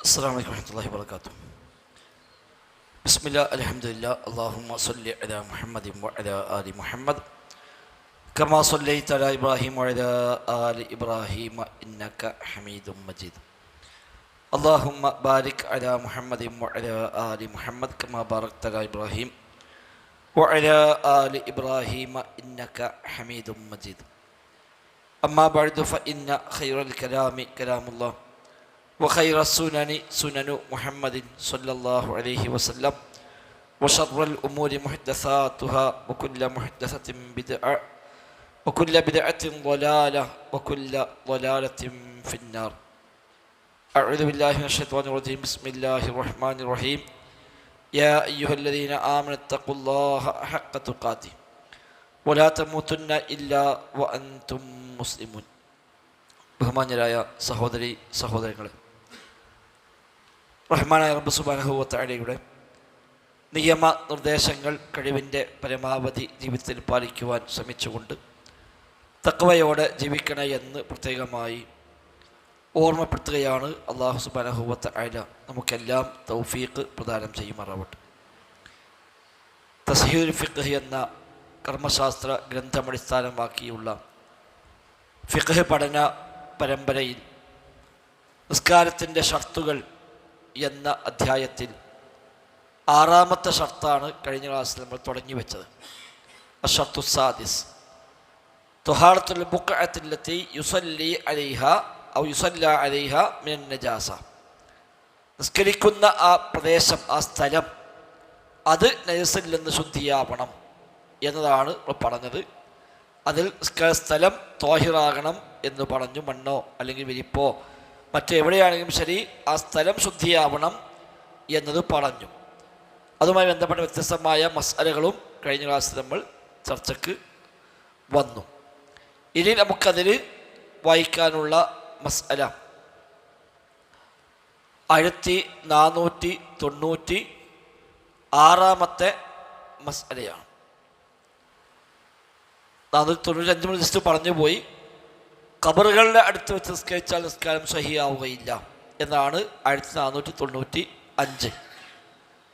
السلام عليكم ورحمة الله وبركاته. بسم الله الحمد لله اللهم صل على محمد وعلى آل محمد كما صليت على إبراهيم وعلى آل إبراهيم إنك حميد مجيد. اللهم بارك على محمد وعلى آل محمد كما باركت على إبراهيم وعلى آل إبراهيم إنك حميد مجيد. أما بعد فإن خير الكلام كلام الله وخير السنن سنن محمد صلى الله عليه وسلم وشر الأمور محدثاتها وكل محدثة بدعة وكل بدعة ضلالة وكل ضلالة في النار. أعوذ بالله من الشيطان الرجيم. بسم الله الرحمن الرحيم. يا أيها الذين آمنوا اتقوا الله حق تقاته ولا تموتن إلا وأنتم مسلمون. ബഹുമാന്യരായ സഹോദരി സഹോദരങ്ങളെ, റഹ്മാനായ റബ്ബ് സുബ്ഹാനഹു വ തആലയുടെ നിയമ നിർദ്ദേശങ്ങൾ കഴിവിൻ്റെ പരമാവധി ജീവിതത്തിൽ പാലിക്കുവാൻ ശ്രമിച്ചുകൊണ്ട് തഖ്വയോടെ ജീവിക്കണേ എന്ന് പ്രത്യേകമായി ഓർമ്മപ്പെടുത്തുകയാണ്. അല്ലാഹു സുബ്ഹാനഹു വ തആല നമുക്കെല്ലാം തൗഫീഖ് പ്രദാനം ചെയ്യുമാറാവട്ടെ. തസ്ഹീഹുൽ ഫിഖ്ഹ് എന്ന കർമ്മശാസ്ത്ര ഗ്രന്ഥമടിസ്ഥാനമാക്കിയുള്ള ഫിഖ്ഹ് പഠന പരമ്പരയിൽ നിസ്കാരത്തിൻ്റെ ഷർത്തുകൾ എന്ന അധ്യായത്തിൽ 6ാമത്തെ ഷർത്താണ് കഴിഞ്ഞ ക്ലാസ്സിൽ നമ്മൾ തുടങ്ങി വെച്ചത്. അഷ്ഷർത്തു സാദിസ് തുഹാറത്തുൽ ബുഖഅത്തില്ലത്തി യുസല്ലി അലൈഹാ ഔ യുസല്ല അലൈഹാ മിനൻ നജാസ. നിസ്കരിക്കുന്ന ആ പ്രദേശം, ആ സ്ഥലം, അത് നജസിൽ നിന്ന് ശുദ്ധിയാവണം എന്നതാണ് നമ്മൾ പറഞ്ഞത്. അതിൽ സ്ഥലം ത്വാഹിറാകണം എന്ന് പറഞ്ഞു. മണ്ണോ അല്ലെങ്കിൽ വിരിപ്പോ മറ്റെവിടെയാണെങ്കിലും ശരി, ആ സ്ഥലം ശുദ്ധിയാവണം എന്നത് പറഞ്ഞു. അതുമായി ബന്ധപ്പെട്ട വ്യത്യസ്തമായ മസ്അലകളും കഴിഞ്ഞ ക്ലാസ്സിൽ നമ്മൾ ചർച്ചയ്ക്ക് വന്നു. ഇനി നമുക്കതിൽ വായിക്കാനുള്ള മസ്അല 1496 മസ്അലയാണ്. 495 ജസ്റ്റ് പറഞ്ഞു പോയി. ഖബറുകളുടെ അടുത്ത് വെച്ച് നിസ്കരിച്ചാൽ നിസ്കാരം സഹിയാവുകയില്ല എന്നാണ് 1495.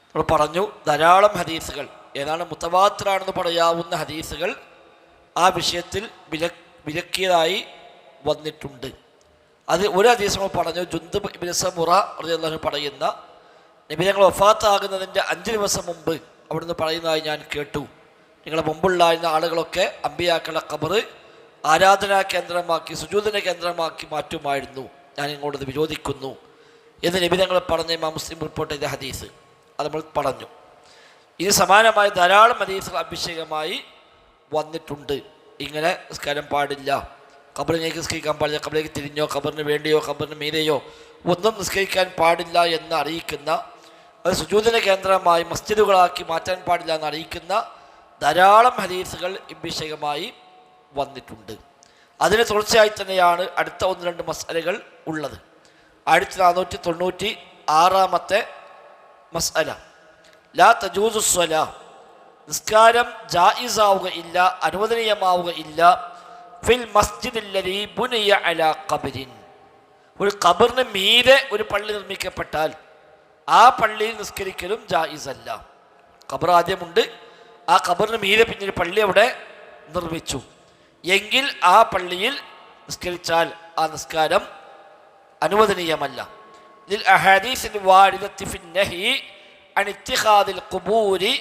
നമ്മൾ പറഞ്ഞു ധാരാളം ഹദീസുകൾ, ഏതാണ് മുത്തവാത്തിറാണെന്ന് പറയാവുന്ന ഹദീസുകൾ ആ വിഷയത്തിൽ വിലക്കിയതായി വന്നിട്ടുണ്ട്. അത് ഒരു ഹദീസ് നമ്മൾ പറഞ്ഞു. ജുന്ദബ് ഇബ്നു സമുറ റളിയല്ലാഹു അൻഹു പറയുന്ന, നബി തങ്ങൾ വഫാത്താകുന്നതിൻ്റെ 5 ദിവസം മുമ്പ് അവിടുന്ന് പറയുന്നതായി ഞാൻ കേട്ടു, നിങ്ങളെ മുമ്പുണ്ടായിരുന്ന ആളുകളൊക്കെ അമ്പിയാക്കളുടെ ഖബറ് ആരാധനാ കേന്ദ്രമാക്കി സുജൂദിന്റെ കേന്ദ്രമാക്കി മാറ്റുമായിരുന്നു, ഞാൻ ഇങ്ങോട്ട് വിരോധിക്കുന്നു എന്ന് നബി തങ്ങൾ പറഞ്ഞ ഇമാം മുസ്ലിം റിപ്പോർട്ട് ചെയ്ത ഹദീസ് അത് നമ്മൾ പറഞ്ഞു. ഇത് സമാനമായ ധാരാളം ഹദീസുകൾ അഭിഷേകമായി വന്നിട്ടുണ്ട്. ഇങ്ങനെ നിസ്കാരം പാടില്ല, ഖബറിലേക്ക് നിസ്കരിക്കാൻ പാടില്ല, ഖബറിലേക്ക് തിരിഞ്ഞോ ഖബറിന് വേണ്ടിയോ ഖബറിന് മീതെയോ ഒന്നും നിസ്കരിക്കാൻ പാടില്ല എന്ന് അറിയിക്കുന്ന, അത് സുജൂദിന്റെ കേന്ദ്രമായി മസ്ജിദുകളാക്കി മാറ്റാൻ പാടില്ല എന്ന് അറിയിക്കുന്ന ധാരാളം ഹദീസുകൾ അഭിഷേകമായി വന്നിട്ടുണ്ട്. അതിന് തുടർച്ചയായി തന്നെയാണ് അടുത്ത 1-2 മസ്അലകൾ ഉള്ളത്. 1496 മസ്അല, ലാ തജൂസു സ്വലാ, നിസ്കാരം ജായിസാവുകയില്ല, അനുവദനീയമാവുകയില്ല, ഫിൽ മസ്ജിദില്ലദീ ബുനിയ അലാ ഖബരിൻ, ഒരു ഖബറിന് മീതെ ഒരു പള്ളി നിർമ്മിക്കപ്പെട്ടാൽ ആ പള്ളിയിൽ നിസ്കരിക്കലും ജായിസല്ല. ഖബർ ആദ്യമുണ്ട്, ആ ഖബറിന് മീതെ പിന്നീട് പള്ളി അവിടെ നിർമ്മിച്ചു എങ്കിൽ ആ പള്ളിയിൽ നിസ്കരിച്ചാൽ ആ നിസ്കാരം അനുവദനീയമല്ല. ലിൽ അഹാദീസിൽ വാരിദത്തി ഫിൻ നഹി അൻ ഇത്തിഖാദിൽ ഖുബൂരി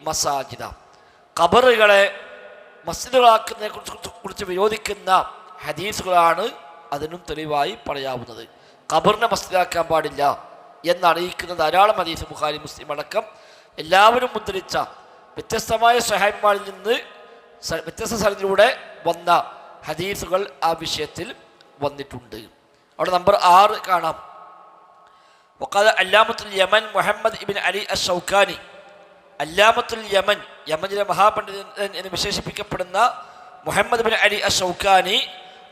മസാജിദ, ഖബറുകളെ മസ്ജിദുകളാക്കുന്നതിനെ കുറിച്ച് വിരോധിക്കുന്ന ഹദീസുകളാണ് അതിനും തെളിവായി പറയാവുന്നത്. ഖബറിനെ മസ്ജിദാക്കാൻ പാടില്ല എന്നറിയിക്കുന്ന ധാരാളം ഹദീസ് ബുഖാരി മുസ്ലിം അടക്കം എല്ലാവരും മുദ്രിച്ച വ്യത്യസ്തമായ സ്വഹാബിമാരിൽ നിന്ന് വ്യത്യസ്ത സ്ഥലത്തിലൂടെ വന്ന ഹദീസുകൾ ആ വിഷയത്തിൽ വന്നിട്ടുണ്ട്. അവിടെ നമ്പർ 6 കാണാം. വഖാല അല്ലാമത്തുൽ യമൻ മുഹമ്മദ് ഇബ്ൻ അലി അശ്ശൗക്കാനി, അല്ലാമത്തുൽ യമൻ, യമനിലെ മഹാപണ്ഡിതൻ എന്ന് വിശേഷിപ്പിക്കപ്പെടുന്ന മുഹമ്മദ് ഇബ്ൻ അലി അശ്ശൗക്കാനി,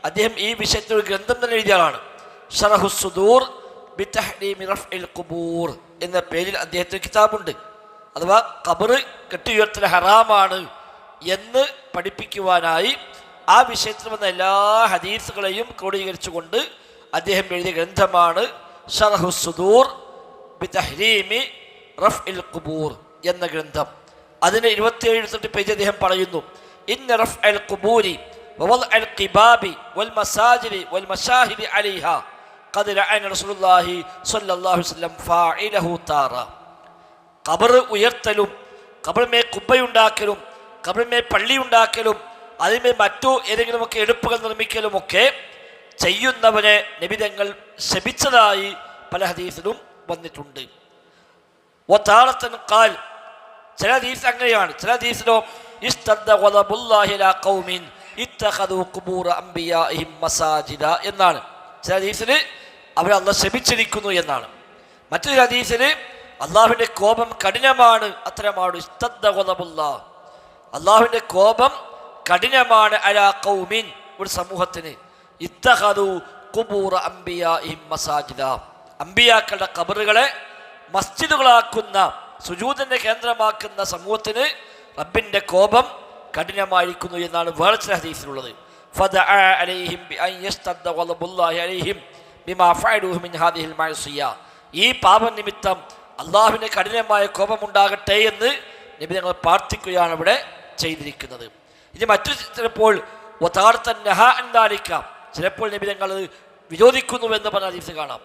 അദ്ദേഹം ഈ വിഷയത്തിൽ ഒരു ഗ്രന്ഥം തന്നെ എഴുതിയ ആളാണ്. ശറഹുസ് സുദൂർ ബിതഹ്രീമി റഫ്ഇൽ ഖുബൂർ എന്ന പേരിൽ അദ്ദേഹത്തിന് കിതാബുണ്ട്. അഥവാ ഖബർ കെട്ടിയുയർത്തൽ ഹറാമാണ് എന്ന് പഠിപ്പിക്കുവാനായി ആ വിഷയത്തിൽ വന്ന എല്ലാ ഹദീസുകളെയും ക്രോഡീകരിച്ചുകൊണ്ട് അദ്ദേഹം എഴുതിയ ഗ്രന്ഥമാണ് ഷറഹു സുദൂർ ബിതഹ്രീമി റഫ്ഇൽ ഖുബൂർ എന്ന ഗ്രന്ഥം. അതിന് 27 പേജ് അദ്ദേഹം പറയുന്നു, ഇന്ന റഫ്അൽ ഖുബൂരി വവദ്അൽ ഖിബാബി വൽ മസാജിദി വൽ മശാഹിദി അലൈഹാ ഖദ് ലഅന റസൂലുള്ളാഹി സ്വല്ലല്ലാഹു അലൈഹി വസല്ലം ഫാഇലഹു താറ. ഖബർ ഉയർത്തലും ഖബറിന്മേൽ കുബ്ബയുണ്ടാക്കലും ഖബറിന്മേൽ പള്ളിയുണ്ടാക്കലും അതിന്മേൽ മറ്റു ഏതെങ്കിലുമൊക്കെ എടുപ്പുകൾ നിർമ്മിക്കലുമൊക്കെ ചെയ്യുന്നവനെ നബി തങ്ങൾ ശപിച്ചതായി പല ഹദീസിലും വന്നിട്ടുണ്ട്. വതാറത്തൻ ഖാൽ, ചില ഹദീസ് അങ്ങനെയാണ്, ചില ഹദീസിലോ ഇസ്തദ്ദ ഗളബുല്ലാഹി അലാ ഖൗമിൻ ഇത്തഖദു ഖുബൂറ അംബിയാഇഹിം മസാജിദ എന്നാണ്. ചില ഹദീസിൽ അവർ അല്ലാഹു ശപിച്ചിരിക്കുന്നു എന്നാണ്. മറ്റൊരു ഹദീസിൽ അള്ളാഹുവിൻ്റെ കോപം കഠിനമാണ്, അത്തരമാണ് ഇസ്തദ്ദ ഗളബുല്ലാഹ്, അള്ളാഹുവിൻ്റെ കോപം കഠിനമാണ് അലാ ഖൗമിൻ, ഒരു സമൂഹത്തിന്, ഇത്തഖദു ഖുബൂറ അംബിയാഇഹിം മസാജിദ, അംബിയാക്കളുടെ ഖബറുകളെ മസ്ജിദുകളാക്കുന്ന സുജൂദിന്റെ കേന്ദ്രമാക്കുന്ന സമൂഹത്തിന് റബ്ബിന്റെ കോപം കഠിനമായിരിക്കുന്നു എന്നാണ് വേറെ ചില ഹദീസിലുള്ളത്. ഫദഅ അലൈഹിം ബിഅൻ യസ്തദ്ദ ഗളബുല്ലാഹി അലൈഹിം ബിമാ ഫഅലൂഹു മിൻ ഹാദിഹിൽ മഅസിയ, ഈ പാപം നിമിത്തം അള്ളാഹുവിന് കഠിനമായ കോപമുണ്ടാകട്ടെ എന്ന് നബി തങ്ങൾ പ്രാർത്ഥിക്കുകയാണ് ഇവിടെ ചെയ്തിരിക്കുന്നത്. ഇനി മറ്റു ചിലപ്പോൾ ചിലപ്പോൾ നബി തങ്ങൾ വിരോധിക്കുന്നുവെന്ന് പറഞ്ഞ ഹദീസ് കാണാം.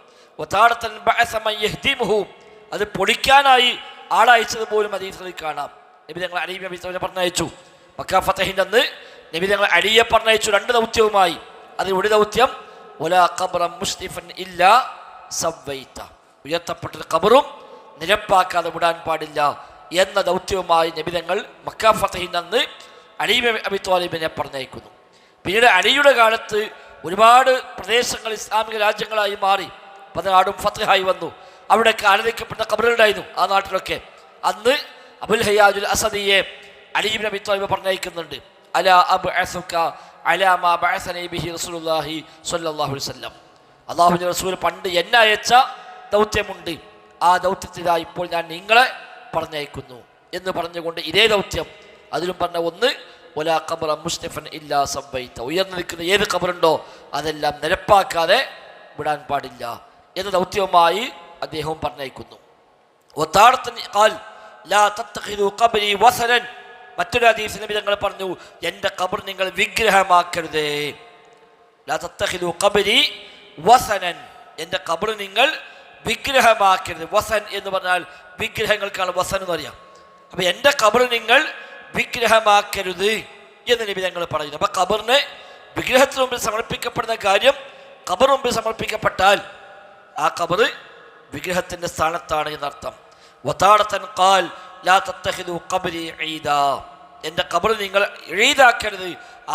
അത് പൊളിക്കാനായി ആളയച്ചത് പോലും ഹദീസുകളിൽ കാണാം. നബി തങ്ങൾ അലി നബി പറഞ്ഞയച്ചു. മക്ക ഫതഹിന്റെ അന്ന് നബി തങ്ങൾ അലിയെ പറഞ്ഞയച്ചു 2 ദൗത്യവുമായി. അതിൽ ഒരു ദൗത്യം വലാ ഖബ്റൻ മുസ്ലിഫൻ ഇല്ലാ സവ്വൈത, ഉയർത്തപ്പെട്ട ഖബറും നിരപ്പാക്കാതെ വിടാൻ പാടില്ല എന്ന ദൗത്യവുമായി നബി തങ്ങൾ മക്ക ഫതഹിന്റെ അന്ന് അലി അബി ത്വാലിബിനെ പറഞ്ഞയക്കുന്നു. പിന്നീട് അലിയുടെ കാലത്ത് ഒരുപാട് പ്രദേശങ്ങൾ ഇസ്ലാമിക രാജ്യങ്ങളായി മാറി, പല നാടും ഫതഹായി വന്നു. അവിടെയൊക്കെ ആരാധിക്കപ്പെട്ട ഖബറുകളുണ്ടായിരുന്നു ആ നാട്ടിലൊക്കെ. അന്ന് അബുൽ ഹയ്യാജുൽ അസദിയെ അലി ഇബ്നു അബി ത്വാലിബ് പറഞ്ഞയക്കുന്നുണ്ട്. അലാ അബ്അസുക അലാ മാ ബഅസനി ബിഹി റസൂലുള്ളാഹി സ്വല്ലല്ലാഹു അലൈഹി വസല്ലം, അല്ലാഹുവിന്റെ റസൂൽ പണ്ട് എന്നെ അയച്ച ദൗത്യമുണ്ട്, ആ ദൗത്യത്തിലായി ഇപ്പോൾ ഞാൻ നിങ്ങളെ പറഞ്ഞയക്കുന്നു എന്ന് പറഞ്ഞുകൊണ്ട് ഇതേ ദൗത്യം അതിലും പറഞ്ഞ ഒന്ന് വലാ ഖബ്റ മുസ്ലിഫൻ ഇല്ലാ സവ്വൈത, ഉയർന്നു നിൽക്കുന്ന ഏത് ഖബറുണ്ടോ അതെല്ലാം നിരപ്പാക്കാതെ വിടാൻ പാടില്ല എന്ന ദൗത്യവുമായി അദ്ദേഹവും പറഞ്ഞയക്കുന്നു. മറ്റൊരു ഹദീസിൽ നബി തങ്ങൾ പറഞ്ഞു, എൻ്റെ ഖബർ നിങ്ങൾ വിഗ്രഹമാക്കരുതേ. ലാ തത്തഖിദു ഖബ്രി വസനൻ, എൻ്റെ ഖബർ നിങ്ങൾ വിഗ്രഹമാക്കരുത്. വസൻ എന്ന് പറഞ്ഞാൽ വിഗ്രഹങ്ങൾക്കാണ് വസൻ എന്ന് പറയാം. അപ്പൊ എൻ്റെ ഖബർ നിങ്ങൾ വിഗ്രഹമാക്കരുത് എന്ന് നബി തങ്ങൾ പറയുന്നു. അപ്പൊ ഖബറിന് വിഗ്രഹത്തിന് മുമ്പിൽ സമർപ്പിക്കപ്പെടുന്ന കാര്യം ഖബർ മുമ്പിൽ സമർപ്പിക്കപ്പെട്ടാൽ ആ ഖബർ വിഗ്രഹത്തിന്റെ സ്ഥാനത്താണ് എന്നർത്ഥം. വതാറത്തൻ ഖാൽ ലാ തത്തഖിദു ഖബ്രി ഈദാ, എൻ്റെ ഖബർ നിങ്ങൾ ഈദാക്കരുത്,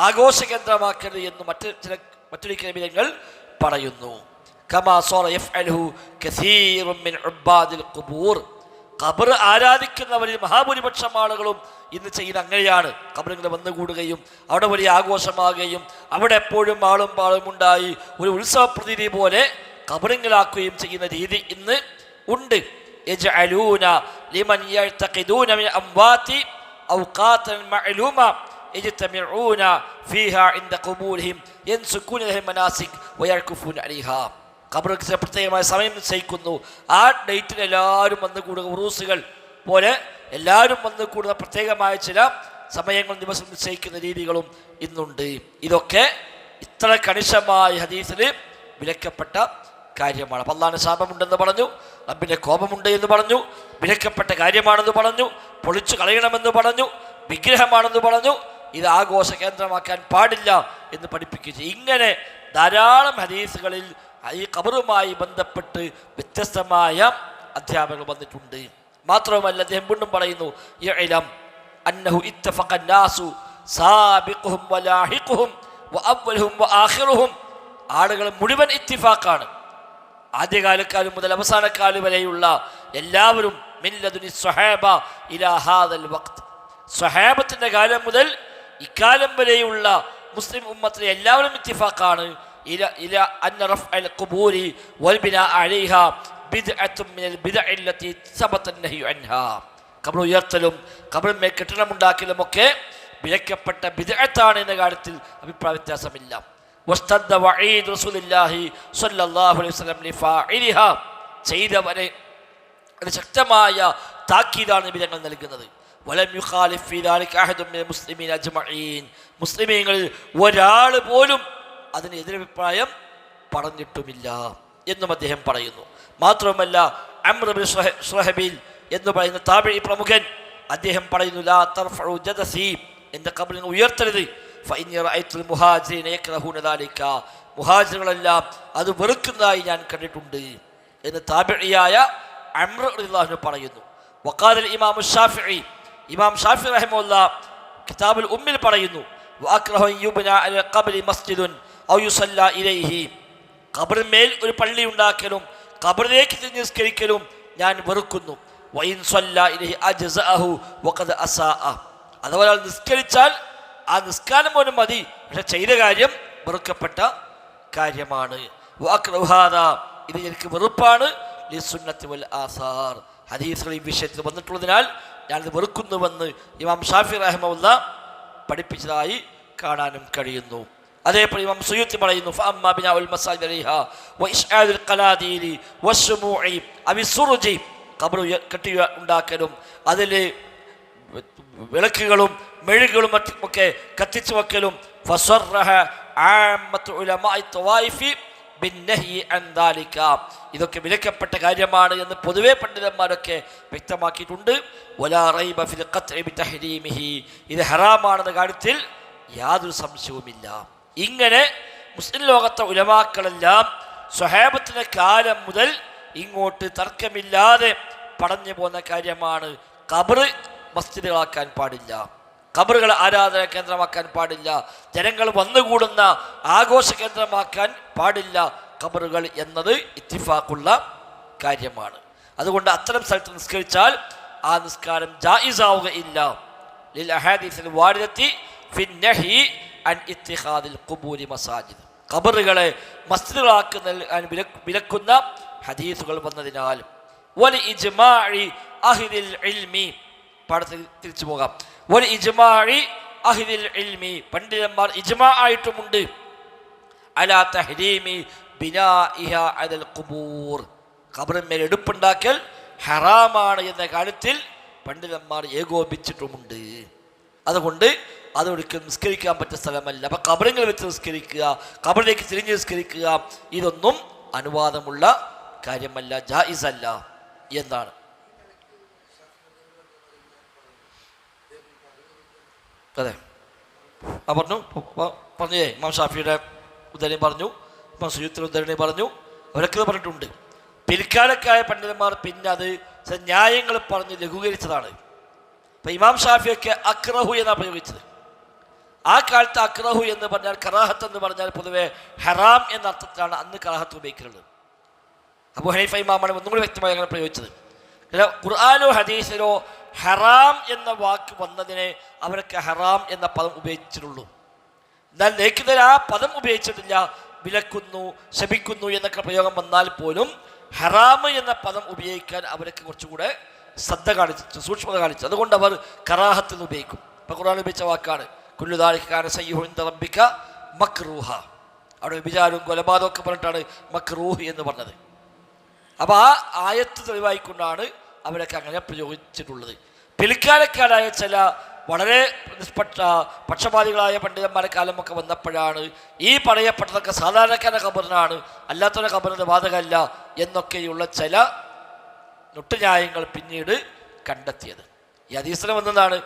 ആഘോഷ കേന്ദ്രമാക്കരുത് എന്ന് മറ്റൊരിക്കൽ നബി തങ്ങൾ പറയുന്നു. കമാ സറ യഫ്അലുഹു കസീറുൻ മിൻ ഉബ്ബാദിൽ ഖുബൂർ, ഖബർ ആരാധിക്കുന്നവരിൽ മഹാഭൂരിപക്ഷം ആളുകളും ഇന്ന് ചെയ്യുന്ന അങ്ങനെയാണ്. ഖബറുകൾ വന്നുകൂടുകയും അവിടെ വലിയ ആഘോഷമാകുകയും അവിടെ എപ്പോഴും ആളും പാളും ഉണ്ടായി ഒരു ഉത്സവ പ്രതീതി പോലെ ഖബറുകളാക്കുകയും ചെയ്യുന്ന രീതി ഇന്ന് ഉണ്ട്. യജ്അലൂന ലിമൻ യഅ്തഖിദൂന മിൻ അംവാതി ഔഖാതൻ മഅലൂമ യജ്തമിഊന ഫീഹാ ഇൻദ ഖുബൂരിഹിം യൻസുകൂന ലഹും മനാസിക് വയർകുഫൂന അലൈഹാ, ഖബറുകൾക്ക് പ്രത്യേകമായ സമയം നിശ്ചയിക്കുന്നു. ആ ഡേറ്റിൽ എല്ലാവരും വന്നു കൂടുക, ഉറൂസുകൾ പോലെ എല്ലാവരും വന്നു കൂടുന്ന പ്രത്യേകമായ ചില സമയങ്ങൾ ദിവസം നിശ്ചയിക്കുന്ന രീതികളും ഇന്നുണ്ട്. ഇതൊക്കെ ഇത്ര കണിശമായ ഹദീസിൽ വിലക്കപ്പെട്ട കാര്യമാണ്. അപ്പം അല്ലാഹുവിന്റെ ശാപമുണ്ടെന്ന് പറഞ്ഞു, റബ്ബിന്റെ കോപമുണ്ട് എന്ന് പറഞ്ഞു, വിലക്കപ്പെട്ട കാര്യമാണെന്ന് പറഞ്ഞു, പൊളിച്ചു കളയണമെന്ന് പറഞ്ഞു, വിഗ്രഹമാണെന്ന് പറഞ്ഞു, ഇത് ആഘോഷ കേന്ദ്രമാക്കാൻ പാടില്ല എന്ന് പഠിപ്പിക്കുക. ഇങ്ങനെ ധാരാളം ഹദീസുകളിൽ ഈ ഖബറുമായി ബന്ധപ്പെട്ട് വ്യത്യസ്തമായ അധ്യാപകർ വന്നിട്ടുണ്ട്. മാത്രവുമല്ല അദ്ദേഹം വീണ്ടും പറയുന്നു, യഅലം അന്നഹു ഇത്തഫഖ അന്നാസു സാബിഖുഹും വലാഹിഖുഹും വഅവ്വലുഹും വആഖിറുഹും, ആളുകൾ മുഴുവൻ ഇത്തിഫാഖാണ്, ആദ്യകാലക്കാരും മുതൽ അവസാനക്കാലം വരെയുള്ള എല്ലാവരും മില്ലദുനി സ്വഹാബ ഇലാ ഹാദൽ വഖ്ത്, സ്വഹാബത്തിന്റെ കാലം മുതൽ ഇക്കാലം വരെയുള്ള മുസ്ലിം ഉമ്മത്തിലെ എല്ലാവരും ഇത്തിഫാഖാണ് ഇല അന്ന റഫ്അൽ ഖുബൂരി വൽ ബിനാ അലൈഹാ ബിദ്അത്തുൻ മിനൽ ബിദ്അഇ അല്ലതി സബത അൻഹി അൻഹാ, ഖബർ ഉയർത്തലും ഖബറിന്മേൽ കെട്ടിടമുണ്ടാക്കലും ഒക്കെ വിലക്കപ്പെട്ട ബിദ്അത്താണ് എന്ന കാര്യത്തിൽ അഭിപ്രായ വ്യത്യാസമില്ല. വസ്തദ്ദ വഈദ് റസൂലുള്ളാഹി സ്വല്ലല്ലാഹു അലൈഹി വസല്ലം ലിഫാഇലിഹ, ചെയ്തവരെ അത് ശക്തമായ താക്കീതാണ് നബി തങ്ങൾ നൽകുന്നത്. വലം യുഖാലിഫ് ഫീ ദാലിക അഹദുൻ മിനൽ മുസ്ലിമീന അജ്മഈൻ, മുസ്ലിമീങ്ങളിൽ ഒരാൾ പോലും അതിന് എതിരഭിപ്രായം പറഞ്ഞിട്ടുമില്ല എന്നും അദ്ദേഹം പറയുന്നു. മാത്രമല്ല അംർ ബിൻ ശുറഹബീൽ എന്ന് പറയുന്ന താബിഈ പ്രമുഖൻ അദ്ദേഹം പറയുന്നു, ലാ തർഫഉ ജദസി, എൻ്റെ ഖബറിനെ ഉയർത്തരുത്, ഫഇന്നി റഅയ്തുൽ മുഹാജിരീന യക്റഹൂന ദാലിക, മുഹാജിറുകളെല്ലാം അത് വെറുക്കുന്നതായി ഞാൻ കണ്ടിട്ടുണ്ട് എന്ന് താബിഈയായ അംർ റളിയല്ലാഹു അൻഹു പറയുന്നു. വഖാല ഇമാം ഷാഫിഈ, ഇമാം ഷാഫിഈ റഹിമഹുല്ലാ കിതാബുൽ ഉമ്മിൽ പറയുന്നു, വഅക്റഹു അൻ യുബ്നാ അലൽ ഖബ്രി മസ്ജിദുൻ ഔ യുസല്ല ഇലൈഹി, ഖബറിന്മേൽ ഒരു പള്ളി ഉണ്ടാക്കലും ഖബറിലേക്ക് തിരിഞ്ഞ് നിസ്കരിക്കലും ഞാൻ വെറുക്കുന്നു. വഇൻ സല്ല ഇലൈഹി അജ്സഅഹു വഖദ് അസാഅ, അഥവാ ഒരാൾ നിസ്കരിച്ചാൽ ആ നിസ്കാരം പോലും മതി, പക്ഷെ ചെയ്ത കാര്യം വെറുക്കപ്പെട്ട കാര്യമാണ്. വഅക്റഹു ഹാദാ, ഇത് എനിക്ക് വെറുപ്പാണ്, ലിസുന്നത്തി വൽ ആസാർ, ഹദീസുകൾ ഈ വിഷയത്തിൽ വന്നിട്ടുള്ളതിനാൽ ഞാനിത് വെറുക്കുന്നുവെന്ന് ഇമാം ഷാഫിഈ റഹിമഹുല്ലാ പഠിപ്പിച്ചതായി കാണാനും കഴിയുന്നു. അതേപോലെ ഇമാം സുയൂത്തി പറയുന്നു, ഫഅമ്മാ ബിനാഉൽ മസാജിദി അലൈഹാ വഇശ്ആദുൽ ഖലാദീലി വശുമൂഇ അബിസുറുജി, ഖബർ കെട്ടി ഉണ്ടാക്കലും അതിൽ വിളക്കുകളും മെഴുകുകളും മറ്റുമൊക്കെ കത്തിച്ചു വെക്കലും, ഫസറഹ ആമ്മത്തു ഉലമാഇ തവായിഫി ബിന്നഹി അൻ ദാലിക, ഇതൊക്കെ വിലക്കപ്പെട്ട കാര്യമാണ് എന്ന് പൊതുവെ പണ്ഡിതന്മാരൊക്കെ വ്യക്തമാക്കിയിട്ടുണ്ട്. വലാ റൈബ ഫിൽ ഖത്ഇ ബിതഹ്രീമിഹി, ഇത് ഹറാമാണെന്ന കാര്യത്തിൽ യാതൊരു സംശയവുമില്ല. ഇങ്ങനെ മുസ്ലിം ലോകത്തെ ഉലമാക്കളെല്ലാം സ്വഹാബത്തിന്റെ കാലം മുതൽ ഇങ്ങോട്ട് തർക്കമില്ലാതെ പറഞ്ഞു പോകുന്ന കാര്യമാണ്, ഖബർ മസ്ജിദുകളാക്കാൻ പാടില്ല, ഖബറുകൾ ആരാധന കേന്ദ്രമാക്കാൻ പാടില്ല, ജനങ്ങൾ വന്നുകൂടുന്ന ആഘോഷ കേന്ദ്രമാക്കാൻ പാടില്ല ഖബറുകൾ എന്നത് ഇത്തിഫാഖുള്ള കാര്യമാണ്. അതുകൊണ്ട് അത്തരം സ്ഥലത്ത് നിസ്കരിച്ചാൽ ആ നിസ്കാരം ജായിസാവുകയില്ല. ലിൽ അഹാദീസിൽ വാരിദത്തി ഫിൻ നഹി അൻ ഇത്തിഖാദിൽ ഖുബൂരി മസാജിദ്, ഖബറുകളെ മസ്ജിദുകളാക്കുന്ന വിലക്കുന്ന ഹദീസുകൾ വന്നതിനാൽ. വലി ഇജ്മാഇ അഹ്ലിൽ ഇൽമി, പാഠത്തിൽ തിരിച്ചു പോകാം. വലി ഇജ്മാഇ അഹ്ലിൽ ഇൽമി, പണ്ഡിതന്മാർ ഇജ്മാ ആയിട്ടുമുണ്ട്, അലാ തഹ്രീമി ബിനാഇഹാ അലൽ ഖുബൂർ, ഖബറിന്മേൽ എടുപ്പുണ്ടാക്കൽ ഹറാമാണ് എന്ന കാര്യത്തിൽ പണ്ഡിതന്മാർ ഏകോപിച്ചിട്ടുമുണ്ട്. അതുകൊണ്ട് അതൊരിക്കലും നിസ്കരിക്കാൻ പറ്റിയ സ്ഥലമല്ല. അപ്പം ഖബറിൽ വെച്ച് നിസ്കരിക്കുക, ഖബറിലേക്ക് തിരിഞ്ഞ് നിസ്കരിക്കുക, ഇതൊന്നും അനുവാദമുള്ള കാര്യമല്ല, ജായിസല്ല എന്നാണ്. അതെ, ആ പറഞ്ഞേ ഇമാം ഷാഫിയുടെ ഉദ്ധരണി പറഞ്ഞു, ഇമാം സുയൂത്തിയുടെ ഉദ്ധരണി പറഞ്ഞു, അവരൊക്കെ പറഞ്ഞിട്ടുണ്ട്. പിൽക്കാലക്കായ പണ്ഡിതന്മാർ പിന്നെ അത് ന്യായങ്ങൾ പറഞ്ഞ് ലഘൂകരിച്ചതാണ്. അപ്പം ഇമാം ഷാഫിയൊക്കെ അക്റഹു എന്നാണ് പ്രയോഗിച്ചത്. ആ കാലത്ത് അക്റഹു എന്ന് പറഞ്ഞാൽ, കറാഹത്ത് എന്ന് പറഞ്ഞാൽ പൊതുവെ ഹറാം എന്ന അർത്ഥത്തിലാണ് അന്ന് കറാഹത്ത് ഉപയോഗിക്കുന്നത്. അബൂ ഹനീഫ ഇമാമാണ് ഒന്നും കൂടി വ്യക്തമായി അങ്ങനെ പ്രയോഗിച്ചത്. ഖുർആനോ ഹദീസിലോ ഹറാം എന്ന വാക്ക് വന്നതിനെ അവരൊക്കെ ഹറാം എന്ന പദം ഉപയോഗിച്ചിട്ടുള്ളൂ. എന്നാൽ ലേഖിതർ ആ പദം ഉപയോഗിച്ചിട്ടില്ല. വിലക്കുന്നു, ശപിക്കുന്നു എന്നൊക്കെ പ്രയോഗം വന്നാൽ പോലും ഹറാം എന്ന പദം ഉപയോഗിക്കാൻ അവരൊക്കെ കുറച്ചുകൂടെ ശ്രദ്ധ കാണിച്ചു, സൂക്ഷ്മത കാണിച്ചു. അതുകൊണ്ട് അവർ കറാഹത്തിൽ ഉപയോഗിക്കും. ഇപ്പം ഖുർആൻ ഉപയോഗിച്ച വാക്കാണ് കുല്ലു ദാലിക കാന സയ്യിഉ ഇൻദ റബ്ബിക മക്റൂഹ, അവിടെ വിചാരവും കൊലപാതകവും ഒക്കെ പറഞ്ഞിട്ടാണ് മക്റൂഹ് എന്ന് പറഞ്ഞത്. അപ്പോൾ ആ ആയത്ത് തെളിവായിക്കൊണ്ടാണ് അവരൊക്കെ അങ്ങനെ പ്രയോഗിച്ചിട്ടുള്ളത്. പിൽക്കാലക്കാരായ ചില വളരെ പക്ഷപാതികളായ പണ്ഡിതന്മാരുടെ കാലമൊക്കെ വന്നപ്പോഴാണ് ഈ പറയപ്പെട്ടതൊക്കെ സാധാരണക്കാരുടെ ഖബറിനാണ്, അല്ലാത്തവരുടെ ഖബറിന് ബാധകമല്ല എന്നൊക്കെയുള്ള ചില നൊട്ടുന്യായങ്ങൾ പിന്നീട് കണ്ടെത്തിയത്. ഈ ഹദീസിൽ വന്നതാണ്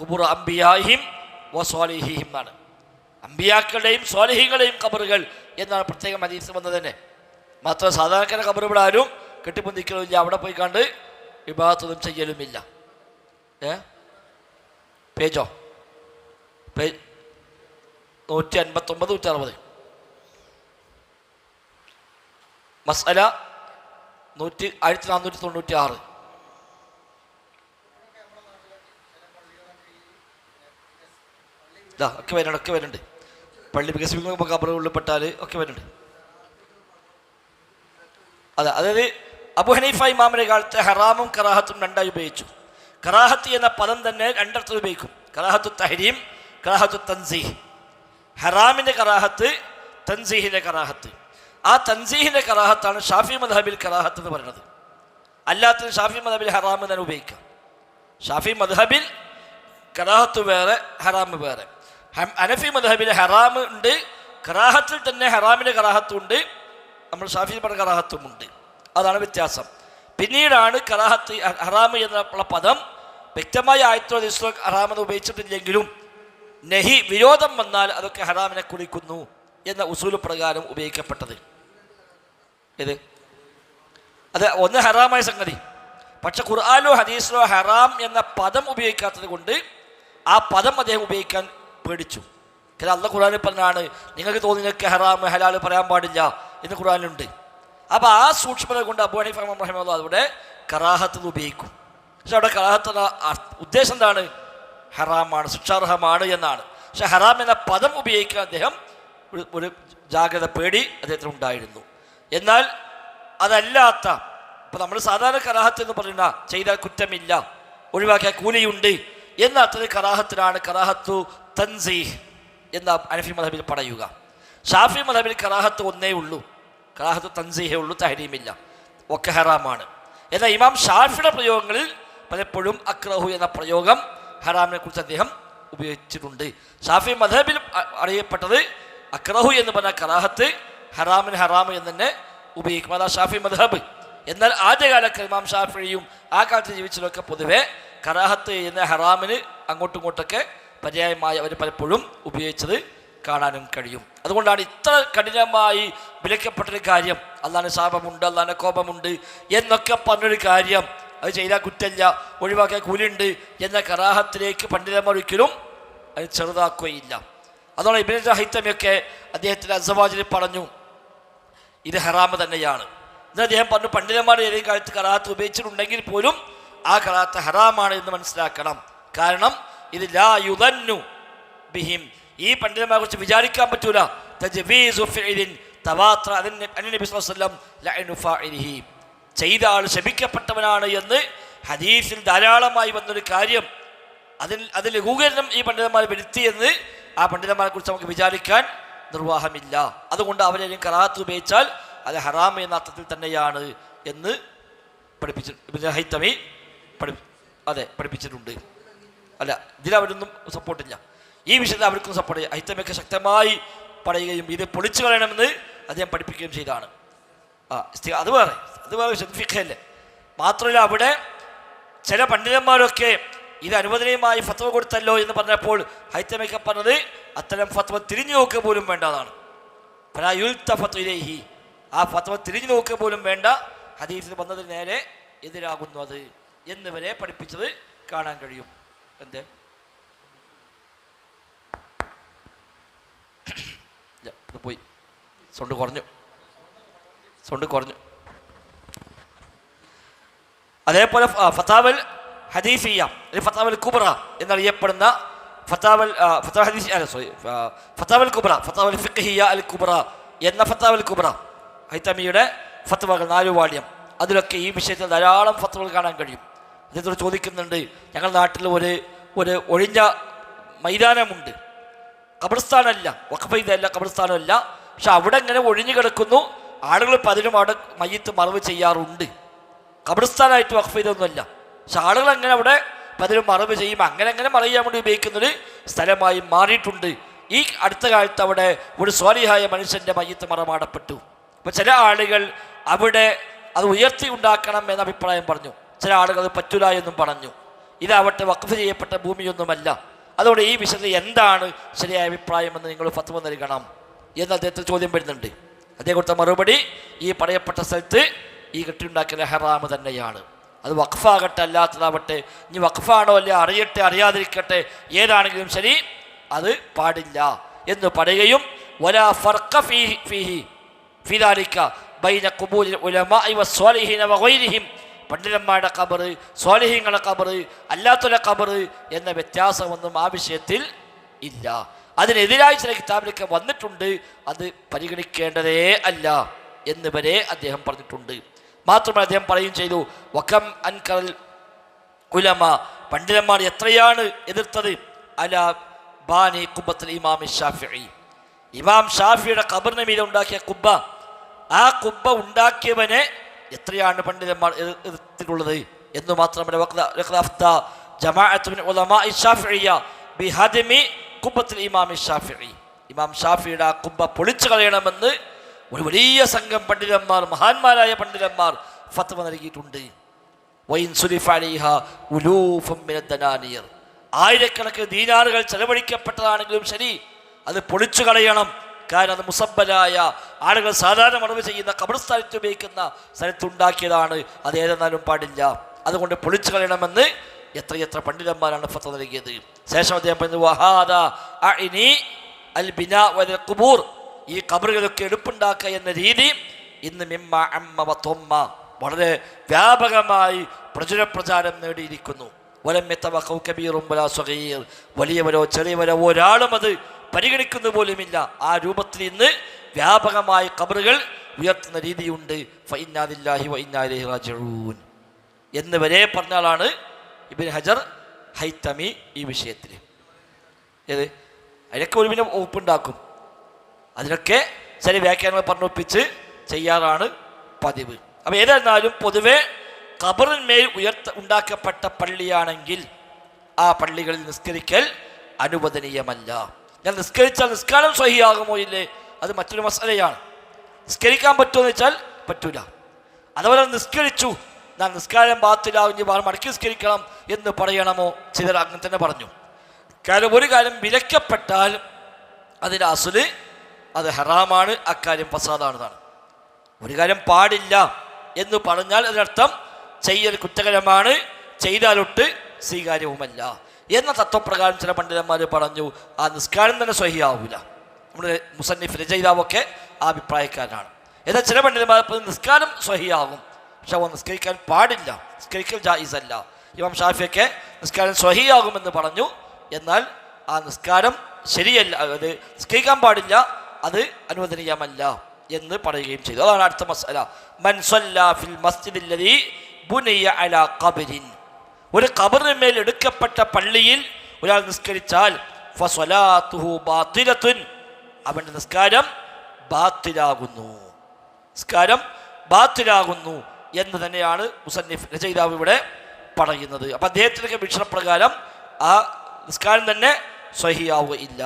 ഖുബൂർ അംബിയാഹിം വ സ്വാലിഹീഹിം എന്നാണ്, അംബിയാക്കളുടെയും സ്വാലിഹീങ്ങളുടെയും ഖബറുകൾ എന്നാണ് പ്രത്യേകം ഹദീസ് വന്നത് തന്നെ. മാത്രമല്ല സാധാരണക്കാരുടെ ഖബർ ഇവിടെ ആരും കെട്ടിപ്പൊന്തിക്കലുമില്ല, അവിടെ പോയി കണ്ട് ഇബാദത്തൊന്നും ചെയ്യലുമില്ല. പേജോ 159 160 മസ്അല 1496. ഒക്കെ വരുന്നുണ്ട്. പള്ളി വികസിപ്പിക്കുമ്പോൾ ഖബർ ഉള്ളിൽപ്പെട്ടാൽ ഒക്കെ വരുന്നുണ്ട്. അതെ, അതായത് അബൂ ഹനീഫ ഇമാമിന്റെ കാലത്ത് ഹറാമും കറാഹത്തും രണ്ടായി ഉപയോഗിച്ചു. കറാഹത്ത് എന്ന പദം തന്നെ രണ്ടർത്ഥം ഉപയോഗിക്കും. കറാഹത്തു തഹരീം, കറാഹത്തു തൻസീഹ്. ഹറാമിൻ്റെ കറാഹത്ത്, തൻസീഹിൻ്റെ കറാഹത്ത്. ആ തൻസീഹിൻ്റെ കറാഹത്താണ് ഷാഫി മദ്ഹബിൽ കറാഹത്ത് എന്ന് പറയുന്നത്. അല്ലാത്തത് ഷാഫി മദ്ഹബിൽ ഹറാം തന്നെ ഉപയോഗിക്കാം. ഷാഫി മദ്ഹബിൽ കറാഹത്ത് വേറെ, ഹറാമ് വേറെ. ഹനഫി മദ്ഹബിൽ ഹറാമ് ഉണ്ട്, കറാഹത്തിൽ തന്നെ ഹറാമിൻ്റെ കറാഹത്തും ഉണ്ട്, നമ്മൾ ഷാഫി പറഞ്ഞ കറാഹത്തുമുണ്ട്. അതാണ് വ്യത്യാസം. പിന്നീടാണ് കറാഹത്ത് ഹറാമ് എന്നുള്ള പദം വ്യക്തമായ ആയത്തോ ദിസ്വ ഹറാമെന്ന് ഉപയോഗിച്ചിട്ടില്ലെങ്കിലും നഹി വിരോധം വന്നാൽ അതൊക്കെ ഹറാമിനെ കുറിക്കുന്നു എന്ന ഉസൂൽ പ്രകാരം ഉപയോഗിക്കപ്പെട്ടത്. ഇത് അത് ഒന്ന് ഹറാമായ സംഗതി. പക്ഷെ ഖുർആനിലോ ഹദീസിലോ ഹറാം എന്ന പദം ഉപയോഗിക്കാത്തത് കൊണ്ട് ആ പദം അദ്ദേഹം ഉപയോഗിക്കാൻ പേടിച്ചു. കാരണം അള്ളാഹ് ഖുർആനിൽ പറഞ്ഞാണ് നിങ്ങൾക്ക് തോന്നി നിങ്ങൾക്ക് ഹറാം ഹലാൽ പറയാൻ പാടില്ല എന്ന് ഖുർആനിലുണ്ട്. അപ്പോൾ ആ സൂക്ഷ്മത കൊണ്ട് അബൂ ഹനീഫ റഹിമഹുല്ലാഹ് അവിടെ കറാഹത്ത് ഉപയോഗിക്കും. പക്ഷെ അവിടെ കറാഹത്ത് ഉദ്ദേശം എന്താണ്? ഹറാമാണ്, ശിക്ഷാർഹമാണ് എന്നാണ്. പക്ഷെ ഹറാം എന്ന പദം ഉപയോഗിക്കാൻ അദ്ദേഹം ഒരു ജാഗ്രത, പേടി അദ്ദേഹത്തിന് ഉണ്ടായിരുന്നു. എന്നാൽ അതല്ലാത്ത ഇപ്പം നമ്മൾ സാധാരണ കറാഹത്ത് എന്ന് പറയുന്ന ചെയ്താൽ കുറ്റമില്ല, ഒഴിവാക്കിയ കൂലിയുണ്ട് എന്ന അത്ര കറാഹത്തിനാണ് കറാഹത്തു തൻസീഹ് എന്ന ഹനഫി മദ്ഹബിൽ പറയുക. ഷാഫി മദ്ഹബിൽ കറാഹത്ത് ഒന്നേ ഉള്ളൂ, കറാഹത്തു തൻസീഹേ ഉള്ളൂ, തഹരീമില്ല, ഒക്കെ ഹറാമാണ്. എന്നാൽ ഇമാം ഷാഫിയുടെ പ്രയോഗങ്ങളിൽ പലപ്പോഴും അക്റഹു എന്ന പ്രയോഗം ഹറാമിനെ കുറിച്ച് അദ്ദേഹം ഉപയോഗിച്ചിട്ടുണ്ട്. ഷാഫി മദ്ഹബിൽ അറിയപ്പെട്ടത് അക്റഹു എന്ന് പറഞ്ഞാൽ കറാഹത്ത്, ഹറാമിന് ഹറാമ് എന്ന് തന്നെ ഉപയോഗിക്കും. അതാ ഷാഫി മദ്ഹബ്. എന്നാൽ ആദ്യകാലത്ത് ഇമാം ഷാഫിയും ആ കാലത്ത് ജീവിച്ചതൊക്കെ പൊതുവെ കറാഹത്ത് എന്ന ഹറാമിന് അങ്ങോട്ടും ഇങ്ങോട്ടൊക്കെ പര്യായമായി അവർ പലപ്പോഴും ഉപയോഗിച്ചത് കാണാനും കഴിയും. അതുകൊണ്ടാണ് ഇത്ര കഠിനമായി വിലക്കപ്പെട്ടൊരു കാര്യം, അള്ളാഹിന് ശാപമുണ്ട്, അള്ളാഹിൻ്റെ കോപമുണ്ട് എന്നൊക്കെ പറഞ്ഞൊരു കാര്യം, അത് ചെയ്താൽ കുറ്റമില്ല, ഒഴിവാക്കിയ കൂലിയുണ്ട് എന്ന കറാഹത്തിലേക്ക് പണ്ഡിതന്മാർ ഒരിക്കലും അത് ചെറുതാക്കുകയില്ല. അതുകൊണ്ട് ഇബ്നു ഹൈതമിയൊക്കെ അദ്ദേഹത്തിൻ്റെ അസ്സവാജിൽ പറഞ്ഞു ഇത് ഹറാമ് തന്നെയാണ്. എന്നാൽ അദ്ദേഹം പറഞ്ഞു പണ്ഡിതന്മാർ ഏതെങ്കിലും കാലത്ത് കറാഹത്ത് ഉപയോഗിച്ചിട്ടുണ്ടെങ്കിൽ പോലും ആ കറാഹത്ത് ഹറാമാണ് എന്ന് മനസ്സിലാക്കണം. കാരണം ഇത് ലാ യുദന്നു ബിഹിം, ഈ പണ്ഡിതന്മാരെ കുറിച്ച് വിചാരിക്കാൻ പറ്റൂല. തജ്വീസു ഫിഇലിൻ തവാത്ര നബി സല്ലല്ലാഹു അലൈഹി വസല്ലം ലഅനു ഫാഇലിഹി, ചെയ്ത ആൾ ശപിക്കപ്പെട്ടവനാണ് എന്ന് ഹദീസിൽ ധാരാളമായി വന്നൊരു കാര്യം, അതിൽ ലഘൂകരണം ഈ പണ്ഡിതന്മാർ വരുത്തിയെന്ന് ആ പണ്ഡിതന്മാരെ കുറിച്ച് നമുക്ക് വിചാരിക്കാൻ നിർവാഹമില്ല. അതുകൊണ്ട് അവരെയും കറാഹത്ത് ഉപയോഗിച്ചാൽ അത് ഹറാം എന്ന അർത്ഥത്തിൽ തന്നെയാണ് എന്ന് ഇബ്നു ഹൈതമി പഠിപ്പിച്ചിട്ടുണ്ട്. അല്ല, ഇതിലവരൊന്നും സപ്പോർട്ടില്ല, ഈ വിഷയത്തിൽ അവർക്കും സപ്പോർട്ട് ചെയ്യും. ഹൈതമിയൊക്കെ ശക്തമായി പറയുകയും ഇത് പൊളിച്ചു കളയണമെന്ന് അദ്ദേഹം പഠിപ്പിക്കുകയും ചെയ്താണ്. അത് വേറെ ഫിഖ്ഹല്ലേ. മാത്രമല്ല അവിടെ ചില പണ്ഡിതന്മാരൊക്കെ ഇത് അനുവദനീയമായി ഫത്വ കൊടുത്തല്ലോ എന്ന് പറഞ്ഞപ്പോൾ ഹൈതമിയൊക്കെ പറഞ്ഞത് അത്തരം ഫത്വ തിരിഞ്ഞു നോക്കുക പോലും വേണ്ടതാണ്. ആ ഫത്വ തിരിഞ്ഞു നോക്കുക പോലും വേണ്ട, ഹദീസിൽ വന്നതിന് നേരെ എതിരാകുന്നു അത് എന്നിവരെ പഠിപ്പിച്ചത് കാണാൻ കഴിയും. എന്തേ പോയി സൗണ്ട് കുറഞ്ഞു. അതേപോലെ ഫതാവൽ ഹദീസിയ, ഫതാവൽ കുബ്ര എന്നറിയപ്പെടുന്ന ഫതാവൽ കുബ്ര, ഫതാവൽ ഫിഖ്ഹിയ അൽ കുബ്ര എന്ന ഫതാവൽ കുബ്ര, ഹൈതമിയുടെ ഫത്വകൾ 4 വാള്യം, അതിലൊക്കെ ഈ വിഷയത്തിൽ ധാരാളം ഫത്വകൾ കാണാൻ കഴിയും. അദ്ദേഹത്തോട് ചോദിക്കുന്നുണ്ട്, ഞങ്ങളുടെ നാട്ടിൽ ഒരു ഒഴിഞ്ഞ മൈതാനമുണ്ട്, ഖബർസ്ഥാനല്ല, വഖഫ് ചെയ്തല്ല, ഖബർസ്ഥാനമല്ല, പക്ഷെ അവിടെ ഇങ്ങനെ ഒഴിഞ്ഞു കിടക്കുന്നു, ആളുകൾ പലരും അവിടെ മയ്യിത്ത് മറവ് ചെയ്യാറുണ്ട്. ഖബർസ്ഥാനായിട്ട് വഖഫ് ചെയ്തൊന്നുമല്ല, പക്ഷെ ആളുകൾ അങ്ങനെ അവിടെ പലരും മറവ് ചെയ്യും, അങ്ങനെ മറയാൻ വേണ്ടി ഉപയോഗിക്കുന്നൊരു സ്ഥലമായി മാറിയിട്ടുണ്ട്. ഈ അടുത്ത കാലത്ത് അവിടെ ഒരു സ്വാലിഹായ മനുഷ്യൻ്റെ മയ്യിത്ത് മറമാടപ്പെട്ടു. അപ്പോൾ ചില ആളുകൾ അവിടെ അത് ഉയർത്തി ഉണ്ടാക്കണം എന്ന അഭിപ്രായം പറഞ്ഞു, ചില ആളുകൾ അത് പറ്റൂല എന്നും പറഞ്ഞു. ഇതാവട്ടെ വഖഫ് ചെയ്യപ്പെട്ട ഭൂമിയൊന്നുമല്ല. അതുകൊണ്ട് ഈ വിഷയത്തിൽ എന്താണ് ശരിയായ അഭിപ്രായം എന്ന് നിങ്ങൾ ഫത്വ നൽകണം എന്ന് അദ്ദേഹത്തിന് ചോദ്യം വരുന്നുണ്ട്. അദ്ദേഹം കൊടുത്ത മറുപടി, ഈ പറയപ്പെട്ട സ്ഥലത്ത് ഈ കെട്ടിയുണ്ടാക്കിയ ഹറാമ് തന്നെയാണ്. അത് വഖഫാകട്ടെ അല്ലാത്തതാവട്ടെ, ഇനി വഖഫാണോ അല്ല അറിയട്ടെ അറിയാതിരിക്കട്ടെ, ഏതാണെങ്കിലും ശരി അത് പാടില്ല എന്ന് പറയുകയും വലാ ഫർഖ ഫീഹി ഫിദാലിക ബൈന ഖുബൂരിൽ ഉലമാഇ വസ്വാലിഹീന വഗൈരിഹിം, പണ്ഡിതന്മാരുടെ ഖബർ, സ്വാലിഹീങ്ങളുടെ ഖബർ, അല്ലാത്തവരുടെ ഖബർ എന്ന വ്യത്യാസമൊന്നും ആ വിഷയത്തിൽ ഇല്ല. അതിനെതിരായി ചില കിതാബിലൊക്കെ വന്നിട്ടുണ്ട്, അത് പരിഗണിക്കേണ്ടതേ അല്ല എന്നിവരെ അദ്ദേഹം പറഞ്ഞിട്ടുണ്ട്. മാത്രമല്ല അദ്ദേഹം പറയുകയും ചെയ്തു, വകം അൻകറൽ ഉലമ, പണ്ഡിതന്മാർ എത്രയാണ് എതിർത്തത്, അല ബാനി ഖുബത്തുൽ ഇമാം ഷാഫിഈ, ഇമാം ഷാഫിയുടെ ഖബറിന് മീതെ ഉണ്ടാക്കിയ കുബ്ബ, ആ കുബ്ബ ഉണ്ടാക്കിയവനെ എത്രയാണ് പണ്ഡിതന്മാർ എതിർത്തിട്ടുള്ളത് എന്ന് മാത്രമല്ല, ഇമാം ഷാഫിയുടെ ആ കുബ്ബ പൊളിച്ചു കളയണമെന്ന് ഒരു വലിയ സംഘം പണ്ഡിതന്മാർ, മഹാന്മാരായ പണ്ഡിതന്മാർ ഫത്വ നൽകിയിട്ടുണ്ട്. ആയിരക്കണക്കിന് ദീനാറുകൾ ചെലവഴിക്കപ്പെട്ടതാണെങ്കിലും ശരി, അത് പൊളിച്ചു കളയണം. കാരണം അത് മുസബ്ബലായ ആളുകൾ സാധാരണ മറവ് ചെയ്യുന്ന ഖബർസ്ഥാനത്ത് ഉപയോഗിക്കുന്ന സ്ഥലത്തുണ്ടാക്കിയതാണ്, അത് ഏതെന്നാലും പാടില്ല. അതുകൊണ്ട് പൊളിച്ചു കളയണമെന്ന് എത്രയെത്ര പണ്ഡിതന്മാരാണ് ഫത്വ നൽകിയത്. ശേഷം അദ്ദേഹം പറഞ്ഞു, ഈ ഖബറുകളൊക്കെ എടുപ്പുണ്ടാക്കുക എന്ന രീതി ഇന്ന് വളരെ വ്യാപകമായി പ്രചാരം നേടിയിരിക്കുന്നു. വലിയവരോ ചെറിയവരോ ഒരാളും അത് പരിഗണിക്കുന്ന പോലുമില്ല. ആ രൂപത്തിൽ ഇന്ന് വ്യാപകമായി ഖബറുകൾ ഉയർത്തുന്ന രീതിയുണ്ട്. എന്ന് വരെ പറഞ്ഞ ആളാണ് ഇബ്നു ഹജർ ഹൈതമി ഈ വിഷയത്തിൽ. ഏത് അതിനൊക്കെ ഒരു പിന്നെ ഒപ്പുണ്ടാക്കും, അതിനൊക്കെ ചില വ്യാഖ്യാനങ്ങൾ പറഞ്ഞൊപ്പിച്ച് ചെയ്യാറാണ് പതിവ്. അപ്പം ഏതായിരുന്നാലും പൊതുവെ ഖബറിന്മേൽ ഉണ്ടാക്കപ്പെട്ട പള്ളിയാണെങ്കിൽ ആ പള്ളികളിൽ നിസ്കരിക്കൽ അനുവദനീയമല്ല. ഞാൻ നിസ്കരിച്ചാൽ നിസ്കാരം സ്വഹിയാകുമോ ഇല്ലേ, അത് മറ്റൊരു മസലയാണ്. നിസ്കരിക്കാൻ പറ്റുമോ എന്ന് വെച്ചാൽ പറ്റൂല. അതുപോലെ നിസ്കരിച്ചു, ഞാൻ നിസ്കാരം ബാത്തിലാവുന്ന മടക്കി നിസ്കരിക്കണം എന്ന് പറയണമോ? ചിലർ അങ്ങനെ തന്നെ പറഞ്ഞു. കാരണം ഒരു കാര്യം വിലക്കപ്പെട്ടാൽ അതിൻ്റെ അസുല് അത് ഹറാമാണ്, അക്കാര്യം ഫസാദാണെന്നാണ്. ഒരു കാര്യം പാടില്ല എന്ന് പറഞ്ഞാൽ അതിനർത്ഥം ചെയ്യൽ കുറ്റകരമാണ്, ചെയ്താലൊട്ട് സ്വീകാര്യവുമല്ല എന്ന തത്വപ്രകാരം ചില പണ്ഡിതന്മാർ പറഞ്ഞു ആ നിസ്കാരം തന്നെ സ്വഹിയാവൂല. നമ്മുടെ മുസന്നിഫ് രചയിതാവൊക്കെ ആ അഭിപ്രായക്കാരനാണ്. എന്നാൽ ചില പണ്ഡിതന്മാർ നിസ്കാരം സ്വഹിയാകും, പക്ഷെ അവ നിസ്കരിക്കാൻ പാടില്ല, നിസ്കരിക്കൽ ജായിസല്ല. ഇമാം ഷാഫിയൊക്കെ നിസ്കാരം സ്വഹിയാകുമെന്ന് പറഞ്ഞു, എന്നാൽ ആ നിസ്കാരം ശരിയല്ല, അത് നിസ്കരിക്കാൻ പാടില്ല, അത് അനുവദനീയമല്ല എന്ന് പറയുകയും ചെയ്തു. അതാണ് അടുത്ത മസ്അല. മൻ സ്വല്ലാ ഫിൽ മസ്ജിദില്ലദീ ബുനിയ അലാ ഖബരിൻ, ഒരു ഖബറിന്മേൽ എടുക്കപ്പെട്ട പള്ളിയിൽ ഒരാൾ നിസ്കരിച്ചാൽ ഫസ്വലാത്തുഹു ബാത്തിലത്തുൻ, അവൻ്റെ നിസ്കാരം ബാത്തിലാകുന്നു, നിസ്കാരം ബാത്തിലാകുന്നു എന്ന് തന്നെയാണ് മുസന്നിഫ് രചയിതാവ് ഇവിടെ പറയുന്നത്. അപ്പം അദ്ദേഹത്തിൻ്റെ വീക്ഷണപ്രകാരം ആ നിസ്കാരം തന്നെ സ്വഹിയാവുകയില്ല.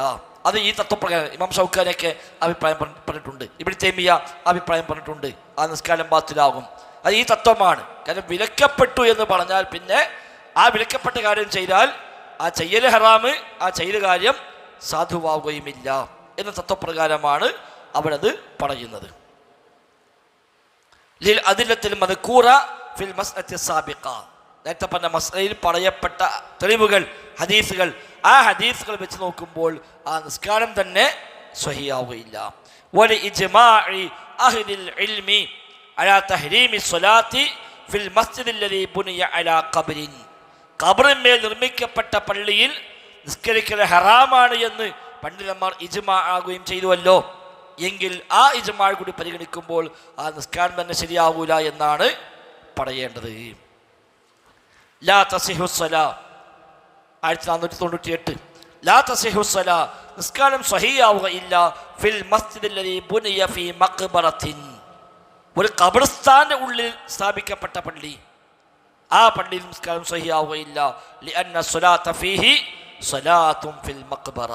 അത് ഈ തത്വപ്രകാരം ഇമാം ഷൗക്കാനിയൊക്കെ അഭിപ്രായം പറഞ്ഞിട്ടുണ്ട്, ഇബ്നു തൈമിയ്യ അഭിപ്രായം പറഞ്ഞിട്ടുണ്ട്, ആ നിസ്കാരം ബാത്തിലാകും. അത് ഈ തത്വമാണ്. കാരണം വിലക്കപ്പെട്ടു എന്ന് പറഞ്ഞാൽ പിന്നെ ആ വിലക്കപ്പെട്ട കാര്യം ചെയ്താൽ ആ ചെയ്യൽ ഹറാമ്, ആ ചെയ്യൽ കാര്യം സാധുവാകുകയുമില്ല എന്ന തത്വപ്രകാരമാണ് അവരത് പറയുന്നത്. ലിൽ അദില്ലത്തിൽ മദ്കൂറ ഫിൽ മസ്അലത്തി സാബിഖ, നേരത്തെ പറഞ്ഞ മസ്അലയിൽ പറയപ്പെട്ട തെളിവുകൾ, ഹദീസുകൾ, ആ ഹദീസുകൾ വെച്ച് നോക്കുമ്പോൾ ആ നിസ്കാരം തന്നെ സ്വഹിയാവുകയില്ല. വല ഇജ്മാഇ അഹ്ലിൽ ഇൽമി അലാ തഹ്രീമി സ്വലാത്തി ഫിൽ മസ്ജിദില്ലദീ ബുനിയ അലാ ഖബരിൻ, ഖബറിന്മേൽ നിർമ്മിക്കപ്പെട്ട പള്ളിയിൽ നിസ്കരിക്കൽ ഹറാമാണ് എന്ന് പണ്ഡിതന്മാർ ഇജ്മാ ആകുകയും ചെയ്തുവല്ലോ. എങ്കിൽ ആ ഇജ്മാ കൂടി പരിഗണിക്കുമ്പോൾ ആ നിസ്കാരം തന്നെ ശരിയാവൂല എന്നാണ് പറയേണ്ടത്. ലാ തസിഹു സ്വലാ 1498, ലാ തസിഹു സ്വലാ, നിസ്കാരം സ്വഹിയാവുകയില്ല ഫിൽ മസ്ജിദില്ലദീ ബുനിയ ഫീ മഖ്ബറത്തിൻ, ഒരു ഖബർസ്ഥാന്റെ ഉള്ളിൽ സ്ഥാപിക്കപ്പെട്ട പള്ളി, ആ പള്ളിയിൽ നിസ്കാരം സ്വഹിയാവുകയില്ല. ലിഅന്ന സ്വലാത്ത ഫീഹി സ്വലാത്തുൻ ഫിൽ മഖ്ബറ,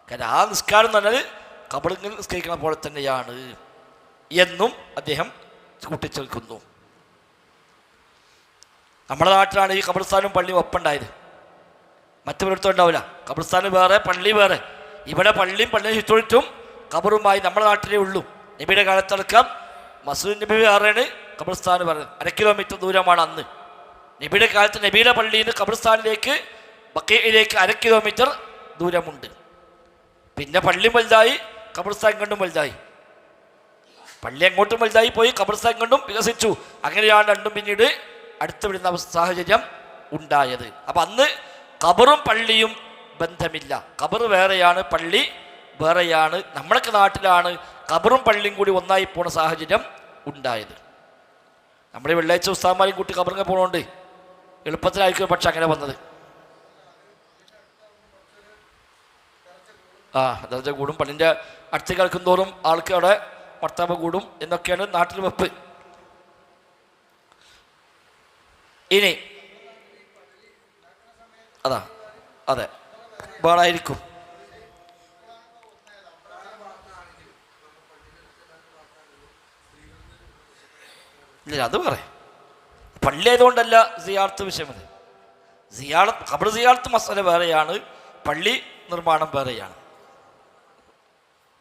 കാരണം ആ നിസ്കാരം എന്ന് പറഞ്ഞാൽ ഖബറിൽ നിസ്കരിക്കുന്ന പോലെ തന്നെയാണ് എന്നും അദ്ദേഹം കൂട്ടിച്ചേർക്കുന്നു. നമ്മുടെ നാട്ടിലാണ് ഈ ഖബർസ്ഥാനും പള്ളിയും ഒപ്പുണ്ടായത്, മറ്റൊരിടത്തും ഉണ്ടാവില്ല. ഖബർസ്ഥാൻ വേറെ, പള്ളി വേറെ. ഇവിടെ പള്ളിയും പള്ളിയും ചുറ്റും ഖബറുമായി നമ്മുടെ നാട്ടിലേ ഉള്ളൂ. നബിയുടെ കാലത്തടക്കം മസ്ജിദ് നബി വേറെയാണ്, ഖബർസ്ഥാൻ വേറെ. 1 കിലോമീറ്റർ ദൂരമാണ് അന്ന്. നബിയുടെ കാലത്ത് നബിയുടെ പള്ളിയിൽ നിന്ന് ഖബർസ്ഥാനിലേക്ക് ബഖീഇലേക്ക് 1 കിലോമീറ്റർ ദൂരമുണ്ട്. പിന്നെ പള്ളി വലുതായി, ഖബർസ്ഥാൻ കണ്ടും വലുതായി. പള്ളി അങ്ങോട്ടും വലുതായി പോയി, ഖബർസ്ഥാൻ കണ്ടും വികസിച്ചു. അങ്ങനെയാണ് രണ്ടും പിന്നീട് അടുത്ത് വിടുന്ന സാഹചര്യം ഉണ്ടായത്. അപ്പം അന്ന് ഖബറും പള്ളിയും ബന്ധമില്ല. ഖബർ വേറെയാണ്, പള്ളി വേറെയാണ്. നമ്മളൊക്കെ നാട്ടിലാണ് ഖബറും പള്ളിയും കൂടി ഒന്നായി പോണ സാഹചര്യം ഉണ്ടായത്. നമ്മുടെ വെള്ളിയാഴ്ച ഉസ്താദ്മാരെയും കൂട്ടി ഖബറിങ്ങനെ പോകണോണ്ട് എളുപ്പത്തിലായിരിക്കും പക്ഷെ അങ്ങനെ വന്നത്. ദർജ കൂടും, പള്ളിൻ്റെ അടുത്ത് കേൾക്കും തോറും ആൾക്ക് അവിടെ മർത്തബ കൂടും എന്നൊക്കെയാണ് നാട്ടിൽ വെപ്പ്. ഇനി അതെ വേറായിരിക്കും. ഇല്ല, അത് പറയാം. പള്ളി ആയതുകൊണ്ടല്ല സിയാറത്ത് വിഷയം. അത് ഖബർ സിയാറത്ത് മസല വേറെയാണ്, പള്ളി നിർമ്മാണം വേറെയാണ്.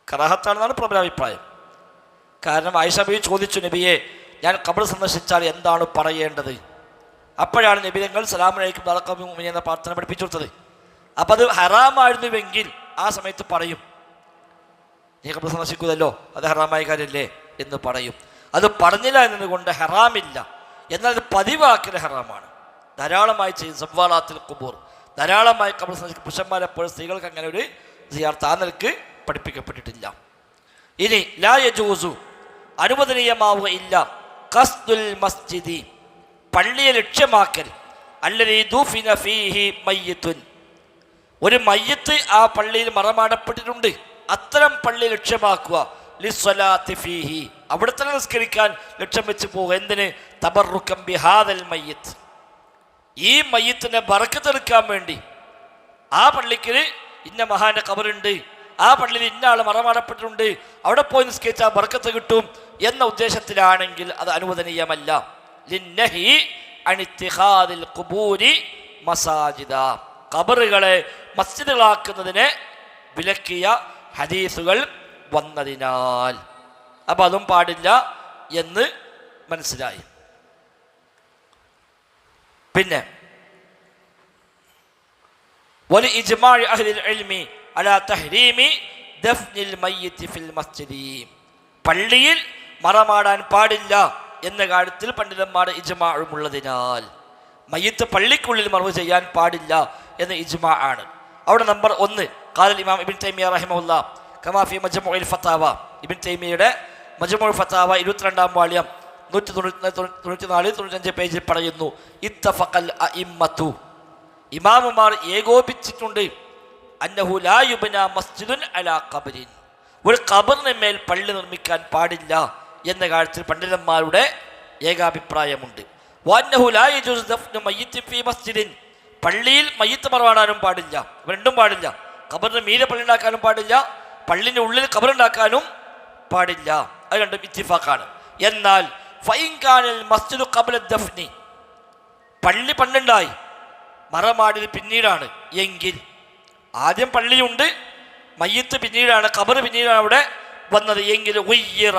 കറാഹത്താണെന്നാണ് പ്രബലാഭിപ്രായം. കാരണം ആയിഷ ബീവി ചോദിച്ചു, നബിയെ ഞാൻ ഖബർ സന്ദർശിച്ചാൽ എന്താണ് പറയേണ്ടത്? അപ്പോഴാണ് നബി തങ്ങൾ സലാം അലൈക്കും മുഅ്മിനീൻ എന്ന പ്രാർത്ഥന പഠിപ്പിച്ചു കൊടുത്തത്. അപ്പം അത് ഹറാമായിരുന്നുവെങ്കിൽ ആ സമയത്ത് പറയും, നീ ഖബർ സന്ദർശിക്കുന്നല്ലോ, അത് ഹറാമായ കാര്യമല്ലേ എന്ന് പറയും. അത് പറഞ്ഞില്ല എന്നതുകൊണ്ട് ഹറാമില്ല, എന്നാൽ അത് പതിവാക്കൽ ഹറാമാണ്. ധാരാളമായി ചെയ്യും സവ്വാലാത്തിൽ ഖുബൂർ, ധാരാളമായി ഖബർ സന്ദർശിക്കും പുരുഷന്മാരെപ്പോഴും. സ്ത്രീകൾക്ക് അങ്ങനെ ഒരു സിയാറത്ത് ആ നിലക്ക് പഠിപ്പിക്കപ്പെട്ടിട്ടില്ല. ഇനി ലാ യജൂസു അനുവദനീയമാവുക ഇല്ല ഖസ്ദുൽ മസ്ജിദി പള്ളിയെ ലക്ഷ്യമാക്കൽ, അല്ലദീ ദുഫിന ഫീഹി മയ്യിത്തുൻ ഒരു മയ്യിത്ത് ആ പള്ളിയിൽ മറമാടപ്പെട്ടിട്ടുണ്ട്, അത്തരം പള്ളി ലക്ഷ്യമാക്കുക. ലിസ്വലാത്തി ഫീഹി അവിടെ തന്നെ നിസ്കരിക്കാൻ ലക്ഷ്യം വെച്ച് പോകുക. എന്തിന്? തബറുകം ബിഹാദൽ മയ്യിത്ത് ഈ മയ്യിത്തിനെ ബറക്കത്തെടുക്കാൻ വേണ്ടി. ആ പള്ളിക്ക് ഇന്ന മഹാന്റെ ഖബറുണ്ട്, ആ പള്ളിയിൽ ഇന്ന ആൾ മറമാടപ്പെട്ടിട്ടുണ്ട്, അവിടെ പോയി നിസ്കരിച്ചാൽ ബർക്കത്ത് കിട്ടും എന്ന ഉദ്ദേശത്തിലാണെങ്കിൽ അത് അനുവദനീയമല്ല. ലിന്നഹി അൻ ഇത്തിഖാദിൽ ഖുബൂരി മസാജിദ ഖബറുകളെ മസ്ജിദുകളാക്കുന്നതിനെ വിലക്കിയ ഹദീസുകൾ വന്നതിനാൽ അപ്പം അതും പാടില്ല എന്ന് മനസ്സിലായി. പിന്നെ വലി ഇജ്മാഇ അഹ്ലിൽ ഇൽമി അലാ തഹ്രീമി ദഫ്നിൽ മയ്യിത്തി ഫിൽ മസ്ജിദി പള്ളിയിൽ മറമാടാൻ പാടില്ല എന്ന കാര്യത്തിൽ പണ്ഡിതന്മാർ ഇജ്മാഉം ഉള്ളതിനാൽ മയ്യിത്ത് പള്ളിക്കുള്ളിൽ മറവ് ചെയ്യാൻ പാടില്ല എന്ന ഇജ്മാ ആണ്. അവിടെ നമ്പർ 1 ഖാലൽ ഇമാം ഇബ്നു തൈമിയ്യ റഹിമഹുല്ലാ കമാ ഫി മജ്മുഉൽ ഫതാവ ഇബ്നു തൈമിയ്യയുടെ മജ്മുഉൽ ഫതാവ 22-ാം വാള്യം 194-95 പേജിൽ പറയുന്നു, ഇത്തഫഖൽ അഇമ്മത്തു ഇമാമുമാർ ഏകോപിച്ചിട്ടുണ്ട് അന്നഹു ലാ യുബ്ന മസ്ജിദുൻ അലാ ഖബറിൻ ഒരു ഖബറിന് മേൽ പള്ളി നിർമ്മിക്കാൻ പാടില്ല എന്ന കാര്യത്തിൽ പണ്ഡിതന്മാരുടെ ഏകാഭിപ്രായമുണ്ട്. വഅന്നഹു ലാ യജൂസു ദഫ്നു മയ്യിത്തിൻ ഫീ മസ്ജിദിൻ പള്ളിയിൽ മയ്യിത്ത് മറവാടാനും പാടില്ല. രണ്ടും പാടില്ല. ഖബറിന് മീതെ പള്ളി ഉണ്ടാക്കാനും പാടില്ല, പള്ളിൻ്റെ ഉള്ളിൽ ഖബറുണ്ടാക്കാനും പാടില്ല. അത് രണ്ടും ഇത്തിഫാഖാണ്. എന്നാൽ ഫഇൻ കാനൽ മസ്ജിദു ഖബ്ല ദഫ്നി പള്ളി പണ്ടുണ്ടായി, മറമാടിയത് പിന്നീടാണ് എങ്കിൽ, ആദ്യം പള്ളിയുണ്ട്, മയ്യിത്ത് പിന്നീടാണ്, ഖബർ പിന്നീടാണ് അവിടെ വന്നത് എങ്കിൽ ഉയ്യിറ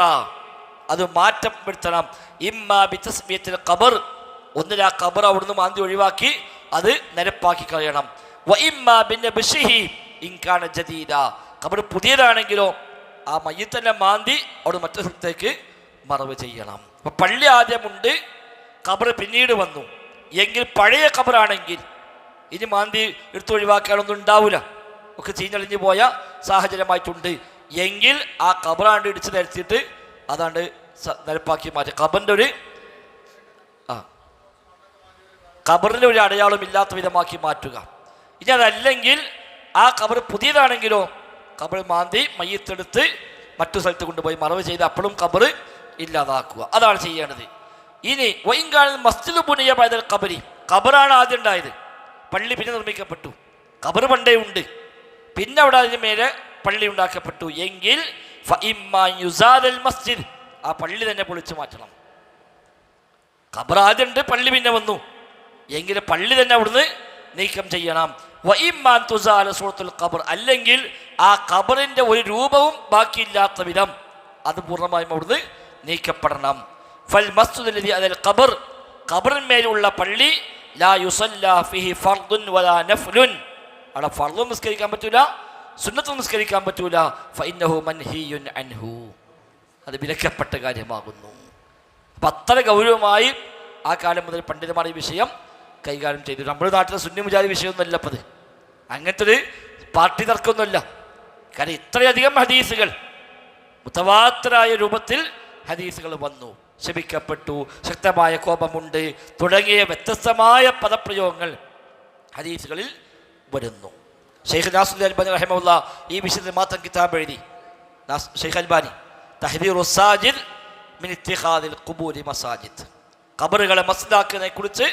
അത് മാറ്റം വരുത്തണം. ഇമ്മാ ബിതസ്മിയത്തിൽ ഖബർ ഒന്നിൽ ആ ഖബർ അവിടുന്ന് മാന്തി ഒഴിവാക്കി അത് നിരപ്പാക്കി കളയണം. വ ഇമ്മാ ബിനബ്ശിഹി ഇൻ കാന ജദീദ ഖബർ പുതിയതാണെങ്കിലോ ആ മയ്യിത്തിനെ മാന്തി അവിടെ മറ്റു സ്ഥലത്തേക്ക് മറവ് ചെയ്യണം. അപ്പം പള്ളി ആദ്യമുണ്ട്, ഖബർ പിന്നീട് വന്നു എങ്കിൽ പഴയ ഖബറാണെങ്കിൽ ഇനി മാന്തി എടുത്തു ഒഴിവാക്കാനൊന്നും ഉണ്ടാവില്ല, ഒക്കെ ചീഞ്ഞളിഞ്ഞു പോയ സാഹചര്യമായിട്ടുണ്ട് എങ്കിൽ ആ ഖബറാണ്ട് ഇടിച്ച് നിരത്തിയിട്ട് അതാണ്ട് നിരപ്പാക്കി മാറ്റുക. ഖബറിൻ്റെ ഒരു അടയാളം ഇല്ലാത്ത വിധമാക്കി മാറ്റുക. ഇനി അതല്ലെങ്കിൽ ആ ഖബർ പുതിയതാണെങ്കിലോ ഖബർ മാന്തി മയ്യത്തെടുത്ത് മറ്റു സ്ഥലത്ത് കൊണ്ടുപോയി മറവ് ചെയ്ത് അപ്പോഴും ഖബർ ഇല്ലാതാക്കുക. അതാണ് ചെയ്യേണ്ടത്. ഇനി വൈകാലം മസ്ജിദ് പുനിയ പൈതൽ ഖബരി ഖബറാണ് ആദ്യം ഉണ്ടായത്, പള്ളി പിന്നെ നിർമ്മിക്കപ്പെട്ടു, ഖബർ പണ്ടേ ഉണ്ട്, പിന്നെ അവിടെ അതിന് മേലെ പള്ളി ഉണ്ടാക്കപ്പെട്ടു എങ്കിൽ മസ്ജിദ് ആ പള്ളി തന്നെ പൊളിച്ചു മാറ്റണം. ഖബർ ആദ്യം ഉണ്ട്, പള്ളി പിന്നെ വന്നു എങ്കിൽ പള്ളി തന്നെ അവിടുന്ന് നീക്കം ചെയ്യണം. സൂറത്തുൽ ഖബർ അല്ലെങ്കിൽ ആ ഖബറിന്റെ ഒരു രൂപവും ബാക്കിയില്ലാത്ത വിധം അത് പൂർണ്ണമായും അവിടുന്ന് നീക്കപ്പെടണം. ഫൽ മസ്ജിദുൽ അലൽ ഖബർ ഖബറിന്മേലുള്ള പള്ളി ലാ യുസല്ലാ ഫിഹി ഫർദുൻ വലാ നഫ്ലുൻ അവിടെ ഫർദും നിസ്കരിക്കാൻ പറ്റൂല, സുന്നത്തും നിസ്കരിക്കാൻ പറ്റൂല. ഫഇന്നഹു മൻഹിയുൻ അൻഹു അത് വിലക്കപ്പെട്ട കാര്യമാകുന്നു. അപ്പം അത്ര ഗൗരവമായി ആ കാലം മുതൽ പണ്ഡിതന്മാർ ഈ വിഷയം കൈകാര്യം ചെയ്തു. നമ്മുടെ നാട്ടിലെ സുന്നി മുജാഹിദ് വിഷയമൊന്നുമല്ല അപ്പം അത്, അങ്ങനത്തെ ഒരു പാർട്ടി തർക്കമൊന്നുമല്ല. കാരണം ഇത്രയധികം ഹദീസുകൾ മുതവാത്തിറായ രൂപത്തിൽ ഹദീസുകൾ വന്നു, ശപിക്കപ്പെട്ടു, ശക്തമായ കോപമുണ്ട് തുടങ്ങിയ വ്യത്യസ്തമായ പദപ്രയോഗങ്ങൾ ഹദീസുകളിൽ വരുന്നു. ഷെയ്ഖ് നാസുദ്ദീൻ അൽബാനി റഹിമഹുല്ല ഈ വിഷയത്തിൽ മാത്രം കിതാബ് എഴുതി. ഷെയ്ഖ് അൽബാനി തഹ്ദീറുസ് സാജിദ് മിൻ ഇത്തിഖാദിൽ ഖുബൂരി മസാജിദ്, ഖബറുകളെ മസ്ജിദാക്കുന്നതിനെ കുറിച്ച്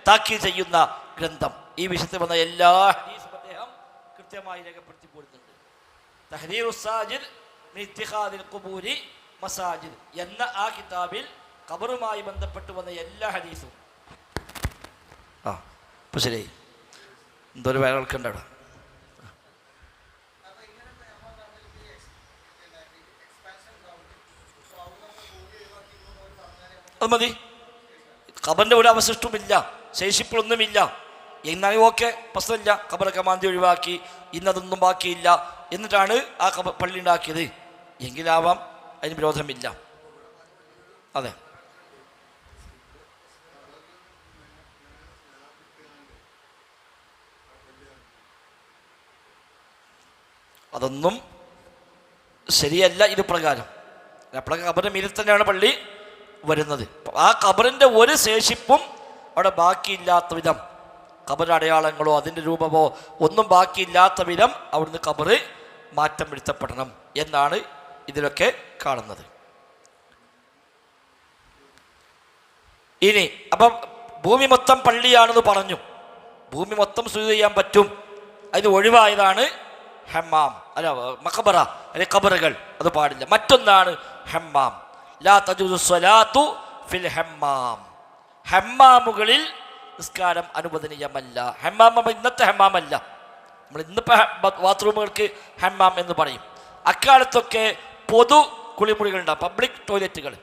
താക്കീത് ചെയ്യുന്ന ഗ്രന്ഥം. ഈ വിഷയത്തിൽ വന്ന എല്ലാ ഹദീസും അദ്ദേഹം കൃത്യമായി രേഖപ്പെടുത്തി പോരുന്നുണ്ട്. തഹ്ദീറുസ് സാജിദ് മിൻ ഇത്തിഖാദിൽ ഖുബൂരി മസാജിദ് എന്ന ആ കിതാബിൽ ഖബറുമായി ബന്ധപ്പെട്ട് വന്ന എല്ലാ ഹദീസും ഇപ്പൊ ശരിയായി. എന്തൊരു വേറെ കേൾക്കണ്ട അവിടെ. അത് മതി. ഖബറിൻ്റെ ഒരു അവശിഷ്ടവുമില്ല, ശേഷിപ്പുകളൊന്നുമില്ല എന്നാലും ഓക്കെ, പ്രശ്നമില്ല. ഖബറൊക്കെ മാന്തി ഒഴിവാക്കി, ഇന്നതൊന്നും ബാക്കിയില്ല എന്നിട്ടാണ് ആ പള്ളി ഉണ്ടാക്കിയത് എങ്കിലാവാം, അതിന് വിരോധമില്ല. അതെ, അതൊന്നും ശരിയല്ല. ഇത് പ്രകാരം അപ്പോഴൊക്കെ ഖബറിൻ്റെ മീതിൽ തന്നെയാണ് പള്ളി വരുന്നത്. ആ ഖബറിൻ്റെ ഒരു ശേഷിപ്പും അവിടെ ബാക്കിയില്ലാത്ത വിധം, ഖബർ അടയാളങ്ങളോ അതിൻ്റെ രൂപമോ ഒന്നും ബാക്കിയില്ലാത്ത വിധം അവിടുന്ന് ഖബറ് മാറ്റം വരുത്തപ്പെടണം എന്നാണ് ഇതിലൊക്കെ കാണുന്നത്. ഇനി അപ്പം ഭൂമി മൊത്തം പള്ളിയാണെന്ന് പറഞ്ഞു, ഭൂമി മൊത്തം സുജൂദ് ചെയ്യാൻ പറ്റും. അതിന് ഒഴിവായതാണ് ഹമ്മാം, അല്ല മഖബറ അല്ലെ ഖബറുകൾ, അത് പാടില്ല. മറ്റൊന്നാണ് ഹമ്മാം. ലാ തജൂസു സ്വലാത്തു ഫിൽ ഹമ്മാം, ഹമ്മാമുകളിൽ നിസ്കാരം അനുവദനീയമല്ല. ഹമ്മാം ഇന്നത്തെ ഹമ്മാമല്ല, നമ്മൾ ഇന്നിപ്പോൾ ബാത്റൂമുകൾക്ക് ഹമ്മാം എന്ന് പറയും. അക്കാലത്തൊക്കെ പൊതു കുളിമുറികളുണ്ടാവും, പബ്ലിക് ടോയ്ലറ്റുകൾ.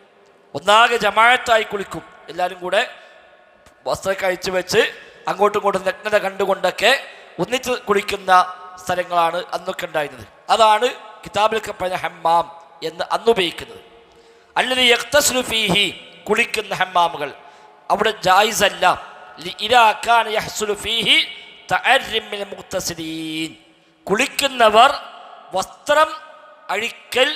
ഒന്നാകെ ജമാഅത്തായി കുളിക്കും, എല്ലാവരും കൂടെ വസ്ത്രമൊക്കെ അഴിച്ചു വെച്ച് അങ്ങോട്ടും ഇങ്ങോട്ടും നഗ്നത കണ്ടുകൊണ്ടൊക്കെ ഒന്നിച്ച് കുളിക്കുന്ന സ്ഥലങ്ങളാണ് അന്നൊക്കെ ഉണ്ടായിരുന്നത്. അതാണ് കിതാബിലൊക്കെ പറഞ്ഞ ഹമ്മാം എന്ന് അന്ന് ഉപയോഗിക്കുന്നത്. അല്ലതി യഖ്തസ്ലു ഫീഹി, കുളിക്കുന്ന ഹമ്മാമുകൾ അവിടെ ജായിസല്ല. ഇദാ കാന യഹ്സുലു ഫീഹി തഅർരി മിനൽ മുഗ്തസിലീൻ, കുളിക്കുന്നവർ വസ്ത്രം അഴിക്കൽ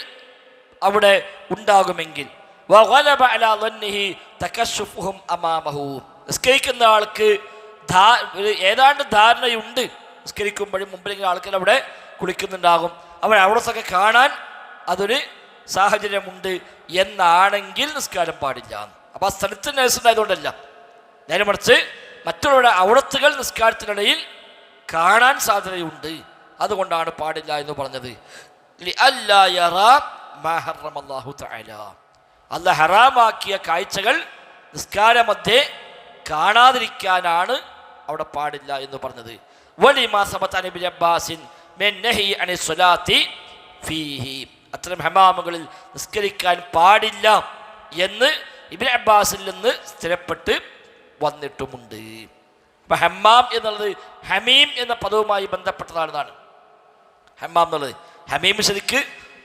അവിടെ ഉണ്ടാകുമെങ്കിൽ വഗലബ അലാ ദന്നിഹി തകശുഫുഹും അമാമഹു, നിസ്കരിക്കുന്ന ആൾക്ക് ഏതാണ്ട് ധാരണയുണ്ട്, നിസ്കരിക്കുമ്പോഴും മുമ്പിലെങ്കിലും ആൾക്കാർ അവിടെ കുളിക്കുന്നുണ്ടാകും, അവർ അവിടത്തൊക്കെ കാണാൻ അതൊരു സാഹചര്യമുണ്ട് എന്നാണെങ്കിൽ നിസ്കാരം പാടില്ല. അപ്പം ആ സ്ഥലത്ത് നേഴ്സുണ്ടായതുകൊണ്ടല്ല, നേരെ മറിച്ച് മറ്റുള്ളവരുടെ ഔറത്തുകൾ നിസ്കാരത്തിനിടയിൽ കാണാൻ സാധ്യതയുണ്ട്, അതുകൊണ്ടാണ് പാടില്ല എന്ന് പറഞ്ഞത്. അല്ലാഹ് ഹറാമാക്കിയ കാഴ്ചകൾ നിസ്കാരമധ്യേ കാണാതിരിക്കാനാണ് അവിടെ പാടില്ല എന്ന് പറഞ്ഞത്. അത്തരം ഹമാമുകളിൽ നിസ്കരിക്കാൻ പാടില്ല എന്ന് ഇബ്നു അബ്ബാസിൽ നിന്ന് സ്ഥിരപ്പെട്ട് വന്നിട്ടുമുണ്ട്. അപ്പം ഹമ്മാം എന്നുള്ളത് ഹമീം എന്ന പദവുമായി ബന്ധപ്പെട്ടതാണെന്നാണ്. ഹമ്മാം എന്നുള്ളത്, ഹമീം ശരിക്ക്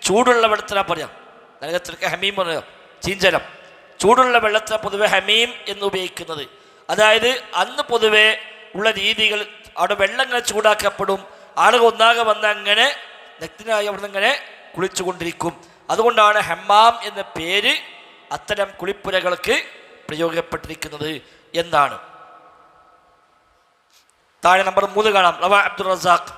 ചൂടുള്ള വെള്ളത്തിനാണ് പറയാം, നരകത്തിലൊക്കെ ഹമീം പറയാം, ചീഞ്ചലം. ചൂടുള്ള വെള്ളത്തിനാണ് പൊതുവെ ഹമീം എന്ന് ഉപയോഗിക്കുന്നത്. അതായത് അന്ന് പൊതുവെ ഉള്ള രീതികൾ, അവിടെ വെള്ളങ്ങൾ ചൂടാക്കപ്പെടും, ആളുകൾ ഒന്നാകെ വന്ന് അങ്ങനെ നഗ്നനായി അവിടെ നിന്ന് ഇങ്ങനെ കുളിച്ചുകൊണ്ടിരിക്കും. അതുകൊണ്ടാണ് ഹമ്മാം എന്ന പേര് അത്തരം കുളിപ്പുരകൾക്ക് പ്രയോഗിക്കപ്പെട്ടിരിക്കുന്നത് എന്നാണ്. താഴെ നമ്പർ 3 കാണാം. റവാ അബ്ദുർ റസാഖ്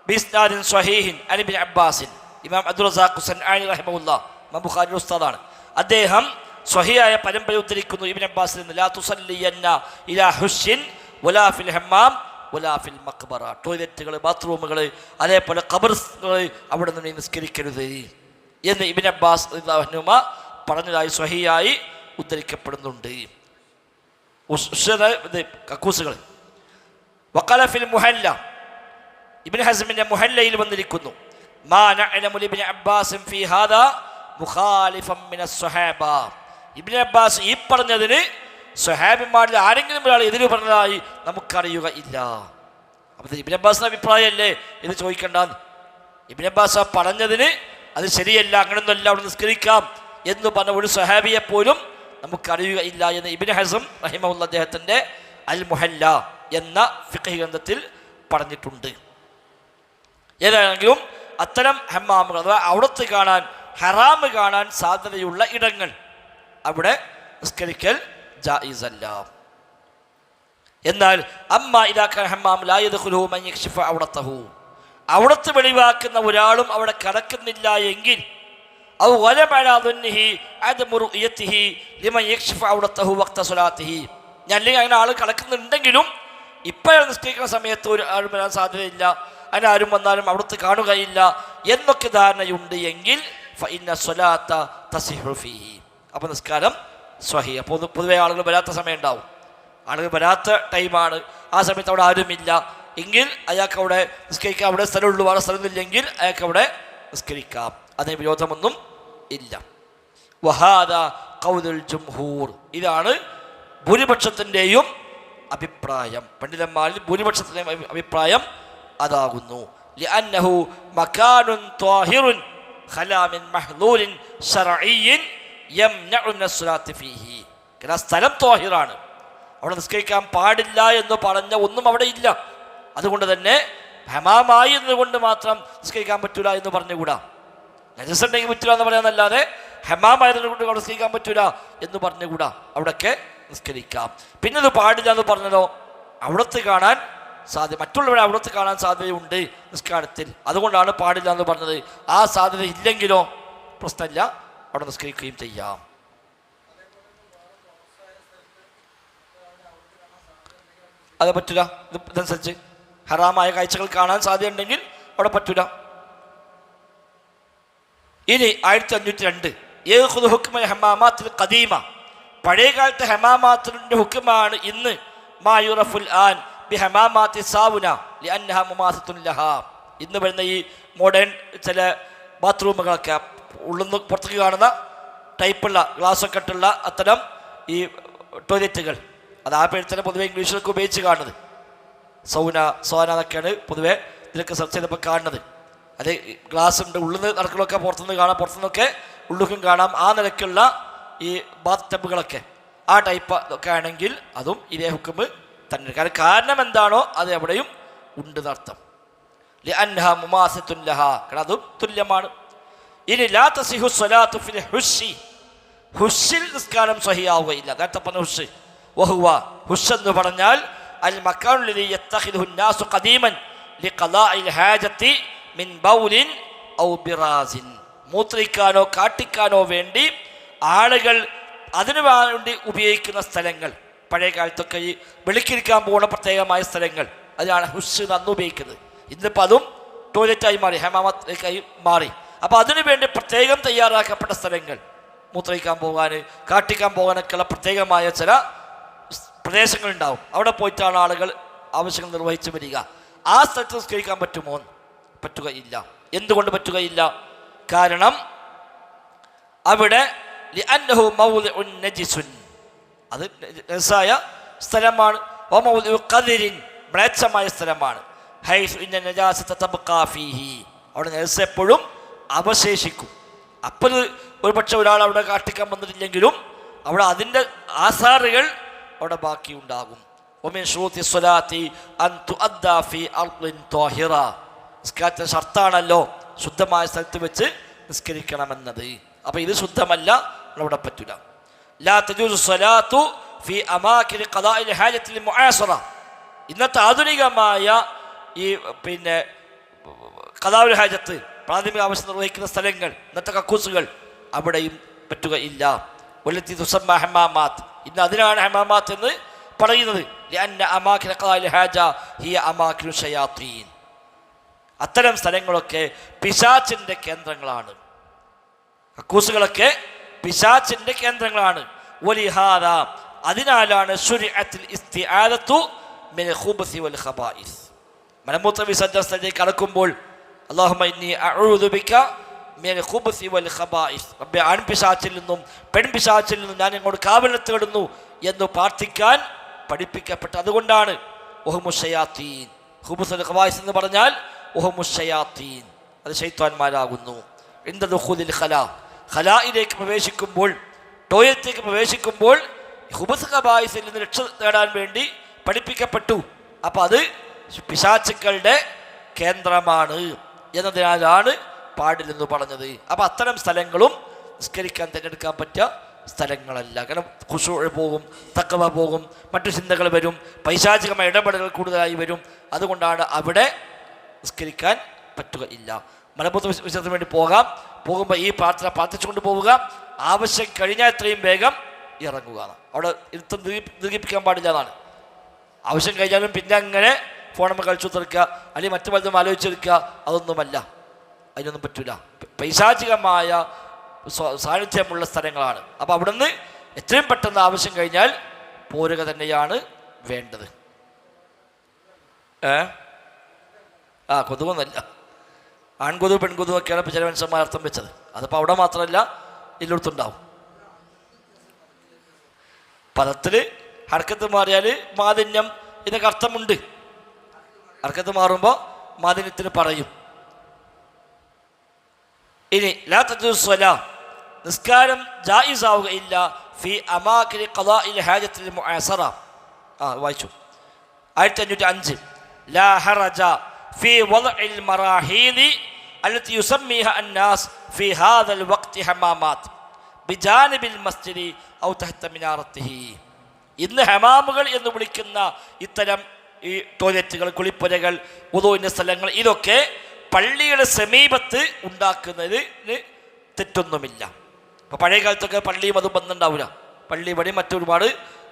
ബിസ്നാദിൻ സ്വഹീഹിൻ അൻ ഇബ്നു അബ്ബാസിൻ. ഇമാം അബ്ദുർ റസാഖ് സൻആനി റഹിമഹുല്ലാഹ്, ഇമാം ബുഖാരിയുടെ ഉസ്താദാണ്. അദ്ദേഹം സ്വഹീഹായ പരമ്പര ഉദ്ധരിക്കുന്നു ഇബ്നു അബ്ബാസിൽ നിന്ന്, ലാ തുസല്ലിയന്ന ഇലാ ഹുശ്ശിൻ വലാ ഫിൽ ഹമ്മാം വലാ ഫിൽ മഖ്ബറ. ടോയ്ലറ്റുകൾ, ബാത്റൂമുകൾ, അതേപോലെ ഖബറുകൾ അവിടെ നിന്ന് നിസ്കരിക്കരുത് എന്ന് ഇബ്നു അബ്ബാസ് റളിയല്ലാഹു പറഞ്ഞതായി സ്വഹീഹായി ഉദ്ധരിക്കപ്പെടുന്നുണ്ട്. കക്കൂസുകൾ. വഖല ഫിൽ മുഹല്ല, ഇബ്നു ഹസ്മിന്റെ മുഹല്ലയിൽ വന്നിരിക്കുന്നു, മാ നഅലമു ലിബ്നു അബ്ബാസ് ഫീ ഹാദാ മുഖാലിഫൻ മിനസ് സ്വഹാബ. ഇബ്നു അബ്ബാസ് ഈ പറഞ്ഞതിന് സ്വഹാബിമാരിൽ ആരെങ്കിലും ഒരാൾ എതിര് പറഞ്ഞതായി നമുക്കറിയുക ഇല്ല. അപ്പം ഇബ്നു അബ്ബാസിന്റെ അഭിപ്രായമല്ലേ ഇത് ചോദിക്കേണ്ടെന്ന്. ഇബ്നു അബ്ബാസ് പറഞ്ഞതിന് അത് ശരിയല്ല, അങ്ങനൊന്നുമല്ല, അവിടെ നിസ്കരിക്കാം എന്ന് പറഞ്ഞ ഒരു സ്വഹാബിയെ പോലും നമുക്കറിയുക ഇല്ല എന്ന് ഇബ്നു ഹസം റഹിമഹുല്ലാഹ് അദ്ദേഹത്തിൻ്റെ അൽ മുഹല്ല എന്ന ഫിഖ്ഹ് ഗ്രന്ഥത്തിൽ പറഞ്ഞിട്ടുണ്ട്. ഏതാണെങ്കിലും അത്തരം ഹമ്മാമുകൾ അഥവാ അവിടത്ത് കാണാൻ, ഹറാമ് കാണാൻ സാധ്യതയുള്ള ഇടങ്ങൾ അവിടെ നിസ്കരിക്കൽ ജായിസല്ല. എന്നാൽ അമ്മ ഇദാ കാന ഹമ്മാം ലാ യദ്ഖുലുഹു മൻ യക്ശിഫു ഔറതഹു, അവിടത്തെ വെളിവാക്കുന്ന ഒരാളും അവിടെ കടക്കുന്നില്ല എങ്കിൽ അല്ലെങ്കിൽ അങ്ങനെ ആൾ കടക്കുന്നുണ്ടെങ്കിലും ഇപ്പോഴും നിസ്കരിക്കുന്ന സമയത്ത് ഒരു ആളും വരാൻ സാധ്യതയില്ല, അങ്ങനെ ആരും വന്നാലും അവിടുത്തെ കാണുകയില്ല എന്നൊക്കെ ധാരണയുണ്ട് എങ്കിൽ അപ്പോൾ നിസ്കാരം സ്വഹീഹ്. അപ്പോൾ പൊതുവെ ആളുകൾ വരാത്ത സമയം ഉണ്ടാവും, ആളുകൾ വരാത്ത ടൈമാണ്, ആ സമയത്ത് അവിടെ ആരുമില്ല എങ്കിൽ അയാൾക്ക് അവിടെ നിസ്കരിക്കാം. അവിടെ സ്ഥലമുള്ളൂ, വേറെ സ്ഥലമില്ലെങ്കിൽ അയാൾക്ക് അവിടെ നിസ്കരിക്കാം, അതിന് വിരോധമൊന്നും ഇല്ല. വഹാദ ഖൗലുൽ ജംഹൂർ, ഇതാണ് ഭൂരിപക്ഷത്തിൻ്റെയും അഭിപ്രായം. പണ്ഡിതന്മാരിൽ ഭൂരിപക്ഷത്തിൻ്റെയും അഭിപ്രായം അതാകുന്നു. ലിഅന്നഹു മകാനുൻ ത്വാഹിറുൻ ഖലാ മിൻ മഹ്ദൂരിൻ ശർഈൻ യംനഉ അസ്സലാത്ത് ഫീഹി. കാരണം സ്ഥലം ത്വാഹിറാണ്, അവിടെ നിസ്കരിക്കാൻ പാടില്ല എന്ന് പറഞ്ഞ ഒന്നും അവിടെ ഇല്ല. അതുകൊണ്ട് തന്നെ ഹമാമായി എന്നുകൊണ്ട് മാത്രം നിസ്കരിക്കാൻ പറ്റൂല എന്ന് പറഞ്ഞുകൂടാ. നജസ് ഉണ്ടെങ്കിൽ പറ്റൂല എന്ന് പറയാന്നല്ലാതെ ഹമാമായതുകൊണ്ട് അവിടെ നിസ്കരിക്കാൻ പറ്റൂല എന്ന് പറഞ്ഞുകൂടാ. അവിടെയൊക്കെ നിസ്കരിക്കാം. പിന്നെ ഇത് പാടില്ല എന്ന് പറഞ്ഞതോ അവിടത്ത് കാണാൻ സാധ്യത, മറ്റുള്ളവരെ അവിടത്ത് കാണാൻ സാധ്യതയുണ്ട് നിസ്കാരത്തിൽ, അതുകൊണ്ടാണ് പാടില്ല എന്ന് പറഞ്ഞത്. ആ സാധ്യത ഇല്ലെങ്കിലോ പ്രശ്നമില്ല, അവിടെ നിസ്കരിക്കുകയും ചെയ്യാം. അത് പറ്റില്ല. ഇതനുസരിച്ച് ഹറാമായ കാഴ്ചകൾ കാണാൻ സാധ്യതയുണ്ടെങ്കിൽ അവിടെ പറ്റൂല. ഇനി 1502 ഹുക്മ ഹമാമാത്തിൽ ഖദീമ, പഴയ കാലത്തെ ഹമാമാത്തിന്റെ ഹുക്മാണ് ഇന്ന് മായുറഫുൽ ആൻ ബി ഹമാമാത്തി സാവുന ലിഅന്നഹ മുമാസത്തുൻ ലഹാ. ഇന്ന് വരുന്ന ഈ മോഡേൺ ചില ബാത്റൂമുകളൊക്കെ ഉള്ളുന്ന് പുറത്തേക്ക് കാണുന്ന ടൈപ്പുള്ള ഗ്ലാസ്സൊക്കെ ഇട്ടുള്ള അത്തരം ഈ ടോയ്ലറ്റുകൾ, അത് ആ പേരിൽ തന്നെ പൊതുവെ ഇംഗ്ലീഷിലൊക്കെ ഉപയോഗിച്ച് കാണുന്നത് സോന എന്നൊക്കെയാണ് പൊതുവെ ഇതിലൊക്കെ സെർച്ച് ചെയ്തപ്പോൾ കാണുന്നത്. അത് ഗ്ലാസ് ഉണ്ട്, ഉള്ളിൽ നിന്ന് നടക്കലൊക്കെ പുറത്തുനിന്ന് കാണാം, പുറത്തുനിന്നൊക്കെ ഉള്ളിലും കാണാം. ആ നിലയ്ക്കുള്ള ഈ ബാത്ത് ടബുകളൊക്കെ ആ ടൈപ്പ് ഒക്കെ ആണെങ്കിൽ അതും ഇതേ ഹുക്മ് തന്നെ. കാരണം എന്താണോ അത് എവിടെയും ഉണ്ട് എന്നർത്ഥം. ലിഅന്നഹ മുമാസത്തുൻ ലഹാ, കാരണം അതും തുല്യമാണ്. ഇനി ലാ തസിഹു സ്വലാത്തു ഫിൽ ഹുസ്സി, ഹുസ്സിൽ നിസ്കാരം സ്വഹിയാവുകയില്ല. നേരത്തെ പറഞ്ഞ ഹുസ്സ് വഹുവ, ഹുസ്സ് എന്ന് പറഞ്ഞാൽ അൽ മക്കാനു ലദീ യത്തഖിദുഹു അന്നാസു ഖദീമൻ ലിഖദാഇൽ ഹാജത്തി മിൻ ബൗലിൻ ഔ ബിറാസിൻ. മൂത്രിക്കാനോ കാട്ടിക്കാനോ വേണ്ടി ആളുകൾ അതിനു വേണ്ടി ഉപയോഗിക്കുന്ന സ്ഥലങ്ങൾ, പഴയ കാലത്തൊക്കെ ഈ വെളിക്കിരിക്കാൻ പോകുന്ന പ്രത്യേകമായ സ്ഥലങ്ങൾ, അതിനാണ് ഹുസ്സ് അന്ന് ഉപയോഗിക്കുന്നത്. ഇന്നിപ്പോൾ അതും ടോയ്ലറ്റായി മാറി, ഹമാമത്തായി മാറി. അപ്പോൾ അതിനു വേണ്ടി പ്രത്യേകം തയ്യാറാക്കപ്പെട്ട സ്ഥലങ്ങൾ, മൂത്രയിക്കാൻ പോകാൻ കാട്ടിക്കാൻ പോകാനൊക്കെയുള്ള പ്രത്യേകമായ ചില പ്രദേശങ്ങളുണ്ടാവും. അവിടെ പോയിട്ടാണ് ആളുകൾ ആവശ്യങ്ങൾ നിർവഹിച്ചു വരിക. ആ സ്ഥലത്ത് നിസ്കരിക്കാൻ പറ്റുമോ? പറ്റുകയില്ല. എന്തുകൊണ്ട് പറ്റുകയില്ല? കാരണം അവിടെ ലിഅന്നഹു മൗദിഉൻ നജിസുൻ, അത് നജസായ സ്ഥലമാണ്. വമൗദിഉ ഖദരിൻ, മ്ലേച്ഛമായ സ്ഥലമാണ്. ഹൈസു ഇന്ന നജാസത തബ്ഖാ ഫീഹി, അവിടെ നജസ് എപ്പോഴും അവശേഷിക്കും. അപ്പോൾ ഒരു പക്ഷെ ഒരാൾ അവിടെ കാട്ടിക്കാൻ വന്നിട്ടില്ലെങ്കിലും അവിടെ അതിൻ്റെ ആസാറുകൾ അവിടെ ബാക്കിയുണ്ടാകും. വമിൻ ശുറൂത്തി സ്വലാത്തി അൻ തുഅദ്ദാ ഫീ അർളിൻ ത്വാഹിറ, നിസ്കാരത്തിൻ്റെ ഷർത്താണല്ലോ ശുദ്ധമായ സ്ഥലത്ത് വെച്ച് നിസ്കരിക്കണമെന്നത്. അപ്പോൾ ഇത് ശുദ്ധമല്ല, അവിടെ പറ്റില്ല. ലാ തജൂസു സ്വലാത്തു ഫീ അമാകിനി ഖദാഇൽ ഹാജത്തിൽ മുആസറ, ഇന്നത്തെ ആധുനികമായ ഈ പിന്നെ ഖദാഉൽ ഹാജത്ത്, പ്രാഥമിക ആവശ്യം നിർവഹിക്കുന്ന സ്ഥലങ്ങൾ, ഇന്നത്തെ കക്കൂസുകൾ, അവിടെയും പറ്റുകയില്ല. വല്ലത്തി തുസമ്മ ഹമാമാത്ത്, ഇന്ന് അതിനാണ് ഹമാമാത്ത് എന്ന് പറയുന്നത്. ലിഅന്ന അമാകിന ഖദാഇൽ ഹാജ ഹിയ അമാകിനു ശയാത്തീൻ, അത്തരം സ്ഥലങ്ങളൊക്കെ പിശാചിൻ്റെ കേന്ദ്രങ്ങളാണ്. കക്കൂസുകളൊക്കെ പിശാചിൻ്റെ കേന്ദ്രങ്ങളാണ്. വലിഹാദ, അതിനാലാണ് ശുരിഅത്തിൽ ഇസ്തിആദത്തു മിനൽ ഖുബസി വൽ ഖബായിസ്, മലമൂത്ര വിസർജന സ്ഥലത്തേക്ക് കടക്കുമ്പോൾ അല്ലാഹുമ്മ ഇന്നി അഊദു ബിക മിനൽ ഖുബസി വൽ ഖബായിസ്, റബ്ബേ ആൺപിശാചിൽ നിന്നും പെൺപിശാചിൽ നിന്നും ഞാൻ ഇങ്ങോട്ട് കാവലിനെ തേടുന്നു എന്ന് പ്രാർത്ഥിക്കാൻ പഠിപ്പിക്കപ്പെട്ട. അതുകൊണ്ടാണ് വഹുമുശയാത്തീൻ, ഖുബസ് വൽ ഖബായിസ് എന്ന് പറഞ്ഞാൽ വഹുമുശയാത്തീൻ, അത് ശൈത്വാന്മാരാകുന്നു. ഇന്ദ ദുഖൂലിൽ ഖലാ, ഖലായിലേക്ക് പ്രവേശിക്കുമ്പോൾ, ടോയ്ലറ്റിലേക്ക് പ്രവേശിക്കുമ്പോൾ ഖുബസ് ഖബായിസിൽ നിന്ന് രക്ഷ നേടാൻ വേണ്ടി പഠിപ്പിക്കപ്പെട്ടു. അപ്പം അത് പിശാചുക്കളുടെ കേന്ദ്രമാണ് എന്നതിനാലാണ് പാടില്ലെന്ന് പറഞ്ഞത്. അപ്പം അത്തരം സ്ഥലങ്ങളും നിസ്കരിക്കാൻ തിരഞ്ഞെടുക്കാൻ പറ്റിയ സ്ഥലങ്ങളല്ല. കാരണം ഖുശൂഅ് പോകും, തഖ്വ പോകും, മറ്റു ചിന്തകൾ വരും, പൈശാചികമായ ഇടപെടലുകൾ കൂടുതലായി വരും. അതുകൊണ്ടാണ് അവിടെ നിസ്കരിക്കാൻ പറ്റുകയില്ല. മലമൂത്ര വിസർജനത്തിന് വേണ്ടി പോകുമ്പോൾ ഈ പ്രാർത്ഥന പ്രാർത്ഥിച്ചുകൊണ്ട് പോവുക. ആവശ്യം കഴിഞ്ഞാൽ എത്രയും വേഗം ഇറങ്ങുക. അവിടെ ഇരുത്തം ദീർഘിപ്പിക്കാൻ പാടില്ല എന്നാണ്. ആവശ്യം കഴിഞ്ഞാലും പിന്നെ അങ്ങനെ ഫോണമ്മ കളിച്ചു തീർക്കുക അല്ലെങ്കിൽ മറ്റു പലതും ആലോചിച്ചെടുക്കുക, അതൊന്നുമല്ല, അതിനൊന്നും പറ്റില്ല. പൈശാചികമായ സാന്നിധ്യമുള്ള സ്ഥലങ്ങളാണ്. അപ്പോൾ അവിടെ നിന്ന് എത്രയും പെട്ടെന്ന് ആവശ്യം കഴിഞ്ഞാൽ പോരുക തന്നെയാണ് വേണ്ടത്. കൊതുകൊന്നല്ല, ആൺകൊതു പെൺകൊതു ഒക്കെയാണ് ചില മനുഷ്യന്മാർ അർത്ഥം വെച്ചത്. അതിപ്പോൾ അവിടെ മാത്രമല്ല, എല്ലായിടത്തുണ്ടാവും. പദത്തിൽ ഹർക്കത്ത് മാറിയാൽ മാലിന്യം ഇതിനൊക്കെ അർത്ഥമുണ്ട്. ഹർക്കത്ത് മാറുമ്പോൾ മാലിന്യത്തിന് പറയും. ഇനി ലാ തജൂസ് സ്വലാ, നിസ്കാരം ജായിസ് ആവുകയില്ല ഫി അമാകിനി ഖളാഇൽ ഹാജത്തിൽ മുഅസറ. വായിച്ചു 1505. ലാ ഹറജ ഫി വദ്ഇൽ മറാഹീദി അല്ലതി യുസമ്മിഹ അന്നാസ് ഫി ഹാദൽ വഖ്തി ഹമാമാത്ത് ബിജാനിബിൽ മസ്ജിദി ഔ തഹ്ത മിനാറത്തിഹി. ഇന്ന് ഹമാമുകൾ എന്ന് വിളിക്കുന്ന ഇത്തരം ഈ ടോയ്ലറ്റുകൾ, കുളിപ്പുരകൾ, വുദൂഇന്റെ സ്ഥലങ്ങൾ, ഇതൊക്കെ പള്ളിയുടെ സമീപത്ത് ഉണ്ടാക്കുന്നതിന് തെറ്റൊന്നുമില്ല. അപ്പോൾ പഴയ കാലത്തൊക്കെ പള്ളിയും അതും ബന്ധമുണ്ടാവില്ല. പള്ളി വഴി മറ്റൊരുപാട്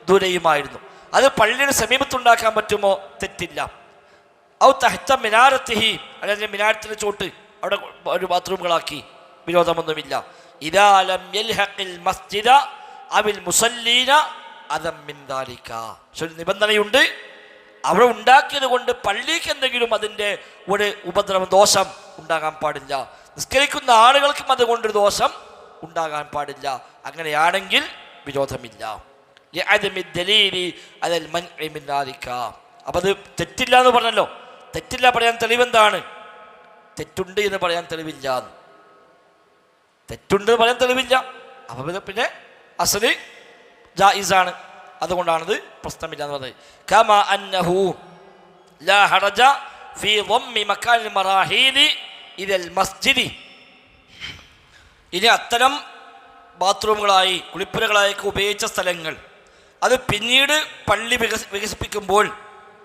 ദൂരെയുമായിരുന്നു. അത് പള്ളിയുടെ സമീപത്തുണ്ടാക്കാൻ പറ്റുമോ? തെറ്റില്ല. ഔ തഹ്ത മിനാരത്തിഹി, അല്ലെങ്കിൽ മിനാരത്തിൻ്റെ ചോട്ട് അവിടെ ഒരു ബാത്റൂമുകളാക്കി, വിരോധമൊന്നുമില്ല. ഇദാ ലം യൽഹഖിൽ മസ്ജിദ അവിൽ മുസല്ലീന അദം മിൻ ദാലിക. നിബന്ധനയുണ്ട്, അവിടെ ഉണ്ടാക്കിയത് കൊണ്ട് പള്ളിക്ക് എന്തെങ്കിലും അതിൻ്റെ ഒരു ഉപദ്രവം, ദോഷം ഉണ്ടാകാൻ പാടില്ല. നിസ്കരിക്കുന്ന ആളുകൾക്കും അതുകൊണ്ടൊരു ദോഷം ഉണ്ടാകാൻ പാടില്ല. അങ്ങനെയാണെങ്കിൽ വിരോധമില്ല. അപ്പം അത് തെറ്റില്ല എന്ന് പറഞ്ഞല്ലോ. തെറ്റില്ല പറയാൻ തെളിവെന്താണ്? തെറ്റുണ്ട് എന്ന് പറയാൻ തെളിവില്ല. തെറ്റുണ്ട് എന്ന് പറയാൻ തെളിവില്ല. അപ്പം പിന്നെ അസ്ലി ജായിസാണ്. അതുകൊണ്ടാണത് പ്രശ്നമില്ല എന്ന് പറഞ്ഞത്. കമാ അന്നഹു ലാ ഹറജ ഫീ ളമ്മി മകാനിൽ മറാഹീദി ഇലൽ മസ്ജിദി. ഇനി അത്തരം ബാത്റൂമുകളായി, കുളിപ്പുരകളായൊക്കെ ഉപയോഗിച്ച സ്ഥലങ്ങൾ, അത് പിന്നീട് പള്ളി വികസിപ്പിക്കുമ്പോൾ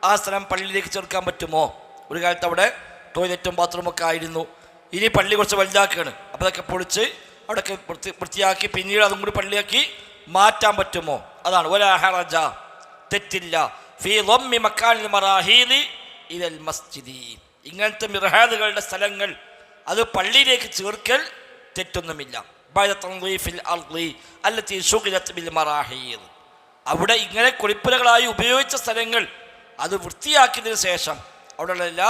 ആ സ്ഥലം പള്ളിയിലേക്ക് ചേർക്കാൻ പറ്റുമോ? ഒരു കാലത്ത് അവിടെ ടോയ്ലറ്റും ബാത്റൂമൊക്കെ ആയിരുന്നു. ഇനി പള്ളി കുറച്ച് വലുതാക്കുകയാണ്. അപ്പോൾ അതൊക്കെ പൊളിച്ച് അവിടെയൊക്കെ വൃത്തിയാക്കി പിന്നീട് അതും കൂടി പള്ളിയാക്കി മാറ്റാൻ പറ്റുമോ? അതാണ് വലാ ഹറജ, തെറ്റില്ല ഫീ ളമ്മി മകാനിൽ മറാഹീദി ഇലൽ മസ്ജിദി. ഇങ്ങനത്തെ മിർഹാദുകളുടെ സ്ഥലങ്ങൾ അത് പള്ളിയിലേക്ക് ചേർക്കൽ തെറ്റൊന്നുമില്ല. ബഅദ തൻളീഫിൽ അർളി അല്ലതി ശുഗിലത് ബിൽ മറാഹീദ്. അവിടെ ഇങ്ങനെ കുളിപ്പുരകളായി ഉപയോഗിച്ച സ്ഥലങ്ങൾ അത് വൃത്തിയാക്കിയതിന് ശേഷം അവിടെയുള്ള എല്ലാ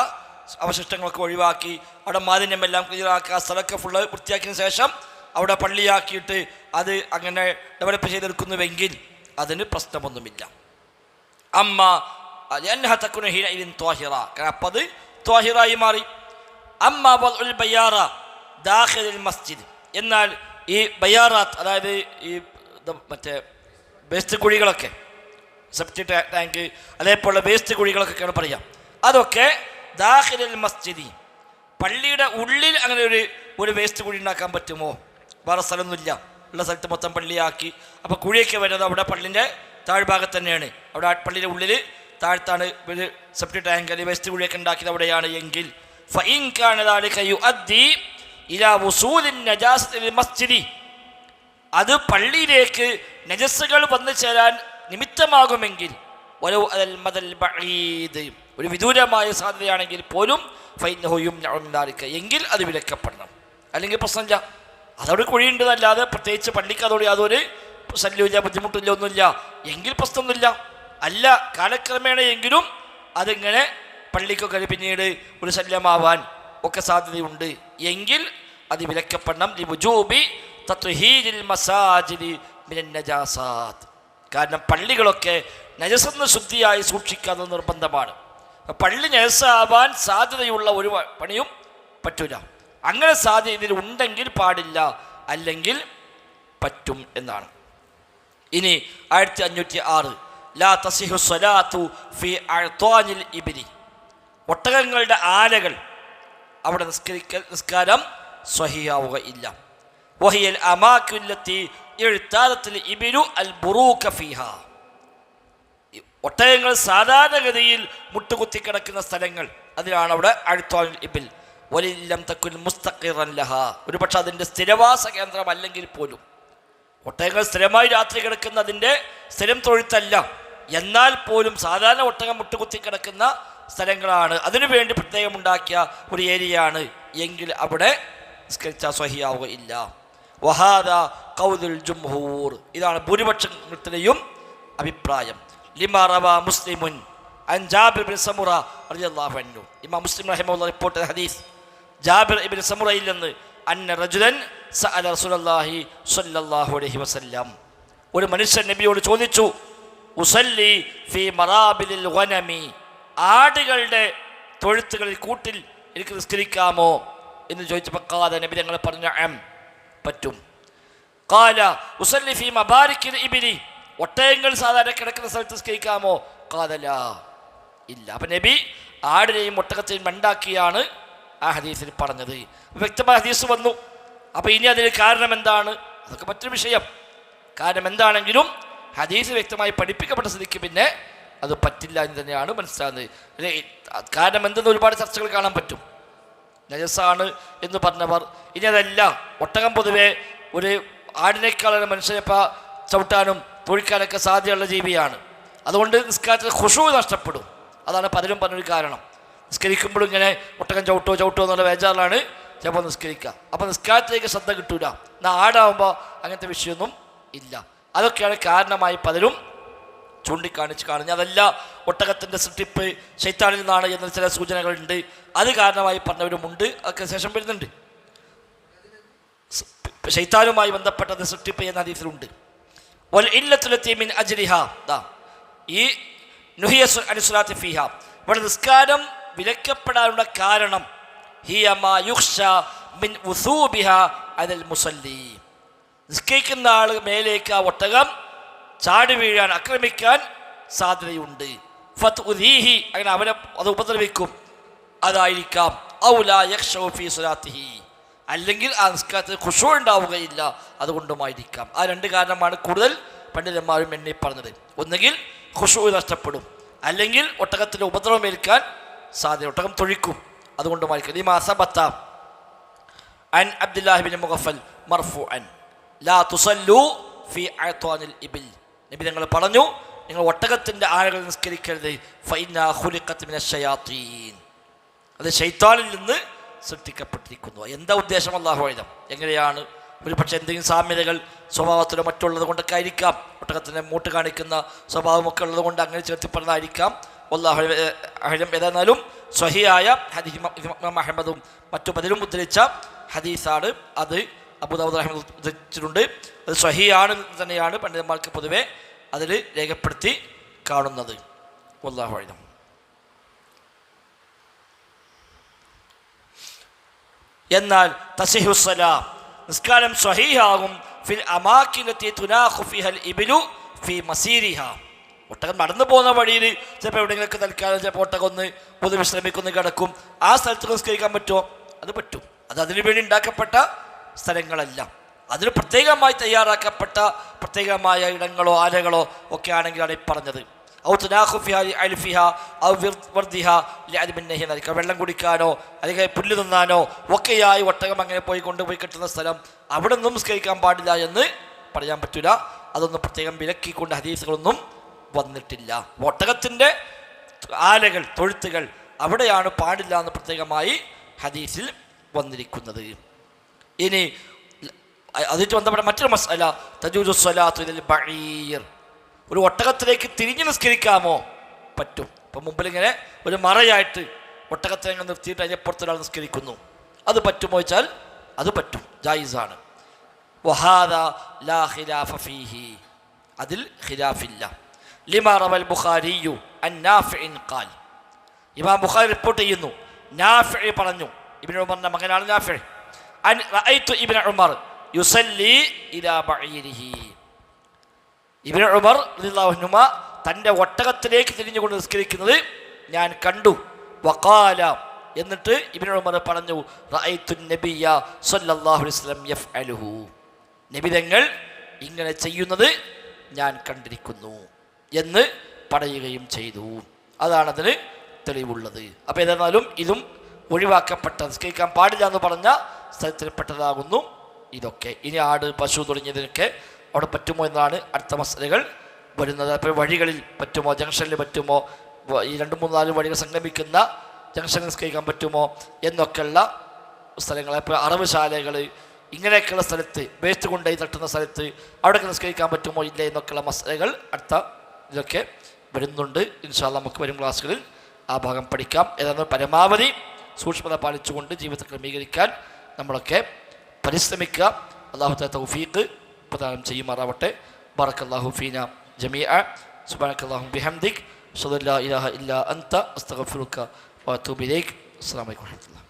അവശിഷ്ടങ്ങളൊക്കെ ഒഴിവാക്കി അവിടെ മാലിന്യമെല്ലാം ക്ലിയറാക്കി ആ സ്ഥലമൊക്കെ ഫുള്ള് വൃത്തിയാക്കിയതിന് ശേഷം അവിടെ പള്ളിയാക്കിയിട്ട് അത് അങ്ങനെ ഡെവലപ്പ് ചെയ്തെടുക്കുന്നുവെങ്കിൽ അതിന് പ്രശ്നമൊന്നുമില്ല. അമ്മ അപ്പം അത് ത്വാഹിറായി മാറി. അമ്മ ബയ്യാറ ദാഖിലുൽ മസ്ജിദ്, എന്നാൽ ഈ ബയ്യാറാത്ത്, അതായത് ഈ മറ്റേ വേസ്റ്റ് കുഴികളൊക്കെ, സെപ്റ്റി ടാങ്ക് അതേപോലെ വേസ്റ്റ് കുഴികളൊക്കെയാണ് പറയാം, അതൊക്കെ ദാഖിലുൽ മസ്ജിദി, പള്ളിയുടെ ഉള്ളിൽ അങ്ങനെ ഒരു വേസ്റ്റ് കുഴി ഉണ്ടാക്കാൻ പറ്റുമോ? വേറെ സ്ഥലമൊന്നുമില്ല, ഉള്ള സ്ഥലത്ത് മൊത്തം പള്ളിയാക്കി. അപ്പോൾ കുഴിയൊക്കെ വരുന്നത് അവിടെ പള്ളിൻ്റെ താഴ്ഭാഗത്ത് തന്നെയാണ്. അവിടെ പള്ളിയുടെ ഉള്ളിൽ താഴ്ത്താണ് ഒരു സെപ്റ്റി ടാങ്ക് അല്ലെങ്കിൽ വേസ്റ്റ് കുഴിയൊക്കെ ഉണ്ടാക്കിയത് അവിടെയാണ് എങ്കിൽ ഫഇൻ കാന ദാലിക യുഅദ്ദി ഇലാ വുസൂലിൻ നജാസത്തി ലിൽ മസ്ജിദി, അത് പള്ളിയിലേക്ക് നജസ്സുകൾ വന്നു ചേരാൻ നിമിത്തമാകുമെങ്കിൽ വലൗ അൽ മദൽ ബഈദ്, ഒരു വിദൂരമായ സാധ്യതയാണെങ്കിൽ പോലും ഫഇന്നഹു യുംനഉ മിൻ ദാലിക, എങ്കിൽ അത് വിലക്കപ്പെടണം. അല്ലെങ്കിൽ പ്രശ്നമില്ല, അതവിടെ കുഴിയുണ്ടെന്നല്ലാതെ പ്രത്യേകിച്ച് പള്ളിക്ക് അതോടെ യാതൊരു ശല്യമില്ല, ബുദ്ധിമുട്ടില്ല, ഒന്നുമില്ല എങ്കിൽ പ്രശ്നമൊന്നുമില്ല. അല്ല, കാലക്രമേണ എങ്കിലും അതിങ്ങനെ പള്ളിക്കൊക്കെ പിന്നീട് ഒരു ശല്യമാവാൻ ഒക്കെ സാധ്യതയുണ്ട് എങ്കിൽ അത് വിലക്കപ്പെടണം. ലിവുജൂബി തത്വഹീരിൽ മസാജിദി മിനൻ നജാസാത്ത്, കാരണം പള്ളികളൊക്കെ നജസെന്ന് ശുദ്ധിയായി സൂക്ഷിക്കാവുന്നത് നിർബന്ധമാണ്. പള്ളി നജസാവാൻ സാധ്യതയുള്ള ഒരു പണിയും പറ്റൂല. അങ്ങനെ സാധ്യത ഇതിൽ ഉണ്ടെങ്കിൽ പാടില്ല, അല്ലെങ്കിൽ പറ്റും എന്നാണ്. ഇനി 1506 ലാ തസിഹു സ്വലാത്തു ഫി അഅ്താനിൽ ഇബ്ലി, ഒട്ടകങ്ങളുടെ ആലകൾ അവിടെ നിസ്കാരം സ്വഹിയാവുകയില്ല. വഹിയൽ അമാകില്ലത്തി ഇഅ്താദത്തിൽ ഇബ്ലു അൽ ബുറൂക ഫീഹാ, ഒട്ടകങ്ങൾ സാധാരണഗതിയിൽ മുട്ടുകുത്തി കിടക്കുന്ന സ്ഥലങ്ങൾ, അതിനാണ് അവിടെ അഅ്താനുൽ ഇബ്ൽ. വലില്ലം തക്കുൽ മുസ്തഖിറൻ ലഹ, ഒരുപക്ഷെ അതിൻ്റെ സ്ഥിരവാസ കേന്ദ്രമല്ലെങ്കിൽ പോലും. ഒട്ടകങ്ങൾ സ്ഥിരമായി രാത്രി കിടക്കുന്നതിൻ്റെ സ്ഥിരം തൊഴുത്തല്ല, എന്നാൽ പോലും സാധാരണ ഒട്ടകം മുട്ടുകുത്തി കിടക്കുന്ന സ്ഥലങ്ങളാണ്, അതിനുവേണ്ടി പ്രത്യേകം ഉണ്ടാക്കിയ ഒരു ഏരിയയാണ് എങ്കിൽ അവിടെ നിസ്കരിച്ചാൽ സ്വഹിയാവുകയില്ല. വഹാദ ഖൗലുൽ ജുംഹൂർ, ഇതാണ് ഭൂരിപക്ഷത്തിലെയും അഭിപ്രായം. ലിമാ റവാ മുസ്ലിമുൻ അൻ ജാബിർ ഇബ്നു സമുറ റളിയല്ലാഹു അൻഹു, ഇമാം മുസ്ലിം റഹിമഹുല്ലാഹ് റിപ്പോർട്ട് ചെയ്ത ഹദീസ് ജാബിർ ഇബ്നു സമുറയിൽ നിന്ന്, അന്ന റജുലൻ സഅല റസൂലുള്ളാഹി സ്വല്ലല്ലാഹു അലൈഹി വസല്ലം, ഒരു മനുഷ്യൻ നബിയോട് ചോദിച്ചു, ഉസല്ലി ഫീ മറാബിലിൽ ഗനമി, ആടുകളുടെ തൊഴുത്തുകളിൽ കൂട്ടിൽ എനിക്ക് നിസ്കരിക്കാമോ എന്ന് ചോദിച്ചപ്പോൾ ഖാല, നബി തങ്ങൾ പറഞ്ഞു പറ്റും. ഖാല ഉസല്ലി ഫീ മബാരിക്കിൽ ഇബ്ലി, ഒട്ടകങ്ങൾ സാധാരണ കിടക്കുന്ന സ്ഥലത്ത് നിസ്കരിക്കാമോ? ഖാല ലാ, ഇല്ല. അപ്പം നബി ആടിനെയും ഒട്ടകത്തെയും രണ്ടാക്കിയാണ് ആ ഹദീസിൽ പറഞ്ഞത്. വ്യക്തമായ ഹദീസ് വന്നു. അപ്പം ഇനി അതിന് കാരണം എന്താണ്? അതൊക്കെ മറ്റൊരു വിഷയം. കാരണം എന്താണെങ്കിലും ഹദീസ് വ്യക്തമായി പഠിപ്പിക്കപ്പെട്ട സ്ഥിതിക്ക് പിന്നെ അത് പറ്റില്ല എന്ന് തന്നെയാണ് മനസ്സിലാകുന്നത്. കാരണം എന്തെന്ന് ഒരുപാട് ചർച്ചകൾ കാണാൻ പറ്റും. നജസാണ് എന്ന് പറഞ്ഞവർ, ഇനി അതല്ല, ഒട്ടകം പൊതുവെ ഒരു ആടിനേക്കാളും മനുഷ്യനെ ചവിട്ടാനും തൊഴിക്കാനൊക്കെ സാധ്യതയുള്ള ജീവിയാണ്. അതുകൊണ്ട് നിസ്കാരത്തിൽ ഖുശൂ നഷ്ടപ്പെടും. അതാണ് പലരും പറഞ്ഞൊരു കാരണം. നിസ്കരിക്കുമ്പോഴും ഇങ്ങനെ ഒട്ടകം ചവിട്ടോ എന്നുള്ള വേജാറിലാണ് ചിലപ്പോൾ നിസ്കരിക്കുക. അപ്പോൾ നിസ്കാരത്തിലേക്ക് ശ്രദ്ധ കിട്ടൂല. എന്നാൽ ആടാകുമ്പോൾ അങ്ങനത്തെ വിഷയമൊന്നും ഇല്ല. അതൊക്കെയാണ് കാരണമായി പലരും ചൂണ്ടിക്കാണിച്ച് കാണുന്നത്. അതല്ല, ഒട്ടകത്തിൻ്റെ സൃഷ്ടിപ്പ് ശൈത്താനിൽ നിന്നാണ് എന്ന ചില സൂചനകളുണ്ട്, അത് കാരണമായി പറഞ്ഞവരുമുണ്ട്. അതൊക്കെ ശേഷം വരുന്നുണ്ട്. ശൈത്താനുമായി ബന്ധപ്പെട്ടത് സൃഷ്ടിപ്പ് എന്ന ഹദീസിലുണ്ട്. ഈ നുഹിയസ് അനുസ്ലാത്തി ഫിഹ, ഇവിടെ നിസ്കാരം വിലക്കപ്പെടാനുള്ള കാരണം നിസ്കരിക്കുന്ന ആൾ മേലേക്ക് ആ ഒട്ടകം ചാടി വീഴാൻ, ആക്രമിക്കാൻ സാധ്യതയുണ്ട്. അങ്ങനെ അവനെ അത് ഉപദ്രവിക്കും, അതായിരിക്കാം. അല്ലെങ്കിൽ ആ നിസ്കാരത്തിൽ ഖുശൂ ഉണ്ടാവുകയില്ല, അതുകൊണ്ടുമായിരിക്കാം. ആ രണ്ട് കാരണമാണ് കൂടുതൽ പണ്ഡിതന്മാരും എന്നെ പറഞ്ഞത്. ഒന്നുകിൽ ഖുശൂ നഷ്ടപ്പെടും, അല്ലെങ്കിൽ ഒട്ടകത്തിൻ്റെ ഉപദ്രവമേൽക്കാൻ സാധ്യത, ഒട്ടകം തൊഴിക്കും, അതുകൊണ്ടുമായിരിക്കും. ലിമാ സബത അൻ അബ്ദുല്ലാഹി ബിൻ മുഗഫൽ മർഫൂഅൻ ലാ തുസല്ലു ഫി അഅ്താനിൽ ഇബിൽ, നബി തങ്ങൾ പറഞ്ഞു, നിങ്ങൾ ഒട്ടകത്തിൻ്റെ ആഴകൾ നിസ്കരിക്കരുത്. ഫഇന്നാ ഖുലിഖത് മിനശ് ശയാത്തീൻ, അത് ശൈത്താനിൽ നിന്ന് സൃഷ്ടിക്കപ്പെട്ടിരിക്കുന്നു. എന്താ ഉദ്ദേശം? അല്ലാഹു അഅലം. എങ്ങനെയാണ്? ഒരു പക്ഷേ എന്തെങ്കിലും സാമ്യതകൾ സ്വഭാവത്തിലോ മറ്റുള്ളത് കൊണ്ടൊക്കെ ആയിരിക്കാം. ഒട്ടകത്തിൻ്റെ മൂട്ട് കാണിക്കുന്ന സ്വഭാവമൊക്കെ ഉള്ളത് കൊണ്ട് അങ്ങനെ ചേർത്തി പറഞ്ഞതായിരിക്കാം. അല്ലാഹു അഅലം. ഏതായിരുന്നാലും സ്വഹിയായ ഹദീസ് ഇമാം അഹ്മദും മറ്റു പലരും ഉദ്ധരിച്ച ഹദീസാണ്. അത് അബൂദാവൂദ് റഹ്മത്തുള്ളാഹി ഉദ്ധരിച്ചിട്ടുണ്ട്. അത് സ്വഹിയാണ് തന്നെയാണ് പണ്ഡിതന്മാർക്ക് പൊതുവെ അതിൽ രേഖപ്പെടുത്തി കാണുന്നത്. അല്ലാഹു അഅലം. എന്നാൽ തസിഹു സ്വലാം, നിസ്കാരം സ്വഹീഹാകും ഫിൽ അമാകിനതി തുനാഖു ഫിഹൽ ഇബ്ലു ഫി മസീരിഹ, ഒട്ടകം നടന്നു പോകുന്ന വഴിയിൽ ചിലപ്പോൾ എവിടെയെങ്കിലൊക്കെ തൽക്കാലം ചിലപ്പോൾ ഒട്ടകം ഒന്ന് പൊതു വിശ്രമിക്കുന്ന കിടക്കും. ആ സ്ഥലത്ത് നിസ്കരിക്കാൻ പറ്റുമോ? അത് പറ്റും. അത് അതിനു വേണ്ടി ഉണ്ടാക്കപ്പെട്ട സ്ഥലങ്ങളല്ല, അതിന് പ്രത്യേകമായി തയ്യാറാക്കപ്പെട്ട പ്രത്യേകമായ ഇടങ്ങളോ ആലകളോ ഒക്കെ ആണെങ്കിലാണ് ഈ പറഞ്ഞത്. വെള്ളം കുടിക്കാനോ അല്ലെങ്കിൽ പുല്ല് തിന്നാനോ ഒക്കെയായി ഒട്ടകം അങ്ങനെ പോയി കൊണ്ടുപോയി കിട്ടുന്ന സ്ഥലം, അവിടെ നിന്നും നിസ്കരിക്കാൻ പാടില്ല എന്ന് പറയാൻ പറ്റില്ല. അതൊന്നും പ്രത്യേകം വിലക്കിക്കൊണ്ട് ഹദീസുകളൊന്നും വന്നിട്ടില്ല. ഒട്ടകത്തിൻ്റെ ആലകൾ, തൊഴുത്തുകൾ അവിടെയാണ് പാടില്ല എന്ന് പ്രത്യേകമായി ഹദീസിൽ വന്നിരിക്കുന്നത്. ഇനി അതിന് ബന്ധപ്പെട്ട മറ്റൊരു മസ്അല, തജൂസു സ്വലാത്തു ഇലൽ ബഈർ, ഒരു ഒട്ടകത്തിലേക്ക് തിരിഞ്ഞു നിസ്കരിക്കാമോ? പറ്റും. ഇപ്പം മുമ്പിലിങ്ങനെ ഒരു മറയായിട്ട് ഒട്ടകത്തെ നിർത്തിയിട്ട് അതിനെപ്പുറത്ത് ഒരാൾ നിസ്കരിക്കുന്നു, അത് പറ്റുമോ ചോദിച്ചാൽ അത് പറ്റും, ജായിസാണ്. വഹാദാ ലാ ഖിലാഫ ഫീഹി, അതിൽ ഖിലാഫില്ല. ലിമാ റവൽ ബുഖാരിയു അൻ നാഫിഇൻ ഖാൽ, ഇമാം ബുഖാരി റിപ്പോർട്ട് ചെയ്യുന്നു, നാഫിഇ പറഞ്ഞു, ഇബ്നു ഉമറിന്റെ മകനാണ് നാഫിഇ, അൻ റഅയ്തു ഇബ്നു ഉമർ യുസല്ലി ഇലാ ബഈരിഹി, ഇബ്നു ഉമർ റളിയല്ലാഹു അൻഹുമ തൻ്റെ ഒട്ടകത്തിലേക്ക് തിരിഞ്ഞുകൊണ്ട് നിസ്കരിക്കുന്നത് ഞാൻ കണ്ടു. വഖാല, എന്നിട്ട് ഇബ്നു ഉമർ പറഞ്ഞു, റഅയ്തു നബിയ സ്വല്ലല്ലാഹു അലൈഹി വസല്ലം യഫ്അലുഹു, നബി തങ്ങൾ ഇങ്ങനെ ചെയ്യുന്നത് ഞാൻ കണ്ടിരിക്കുന്നു എന്ന് പറയുകയും ചെയ്തു. അതാണതിന് തെളിവുള്ളത്. അപ്പോൾ ഏതായിരുന്നാലും ഇതും ഒഴിവാക്കപ്പെട്ട നിസ്കരിക്കാൻ പാടില്ല എന്ന് പറഞ്ഞ സ്ഥലത്തിൽപ്പെട്ടതാകുന്നു ഇതൊക്കെ. ഇനി ആട്, പശു തുടങ്ങിയതിനൊക്കെ അവിടെ പറ്റുമോ എന്നാണ് അടുത്ത മസലകൾ വരുന്നത്. അപ്പോൾ വഴികളിൽ പറ്റുമോ, ജംഗ്ഷനിൽ പറ്റുമോ, ഈ 2-3-4 വഴികൾ സംഗമിക്കുന്ന ജംഗ്ഷനിൽ നിസ്കരിക്കാൻ പറ്റുമോ എന്നൊക്കെയുള്ള സ്ഥലങ്ങൾ, ഇപ്പോൾ അറവുശാലകൾ, ഇങ്ങനെയൊക്കെയുള്ള സ്ഥലത്ത് വേസ്റ്റ് കൊണ്ടുപോയി തട്ടുന്ന സ്ഥലത്ത് അവിടെയൊക്കെ നിസ്കരിക്കാൻ പറ്റുമോ ഇല്ല എന്നൊക്കെയുള്ള മസലകൾ അടുത്ത ഇതൊക്കെ വരുന്നുണ്ട്. ഇൻഷാ അല്ലാഹ് നമുക്ക് വരും ക്ലാസ്സുകളിൽ ആ ഭാഗം പഠിക്കാം. ഏതാണ്ട് പരമാവധി സൂക്ഷ്മത പാലിച്ചുകൊണ്ട് ജീവിതത്തെ ക്രമീകരിക്കാൻ നമ്മളൊക്കെ പരിശ്രമിക്കുക. അല്ലാഹു തആല തൗഫീഖ് പ്രദാനം ചെയ്യുമാറാവട്ടെ. ബറക്കല്ലാഹു ഫീന ജമീഅ. സുബ്ഹാനക്കല്ലാഹുമ്മ ബിഹംദിക് അശ്ഹദു അല്ലാ ഇലാഹ ഇല്ലാ അൻത അസ്തഗ്ഫിറുക വഅതൂബു ഇലൈക്. അസ്സലാമു അലൈക്കും വറഹ്മത്തുള്ളാഹി.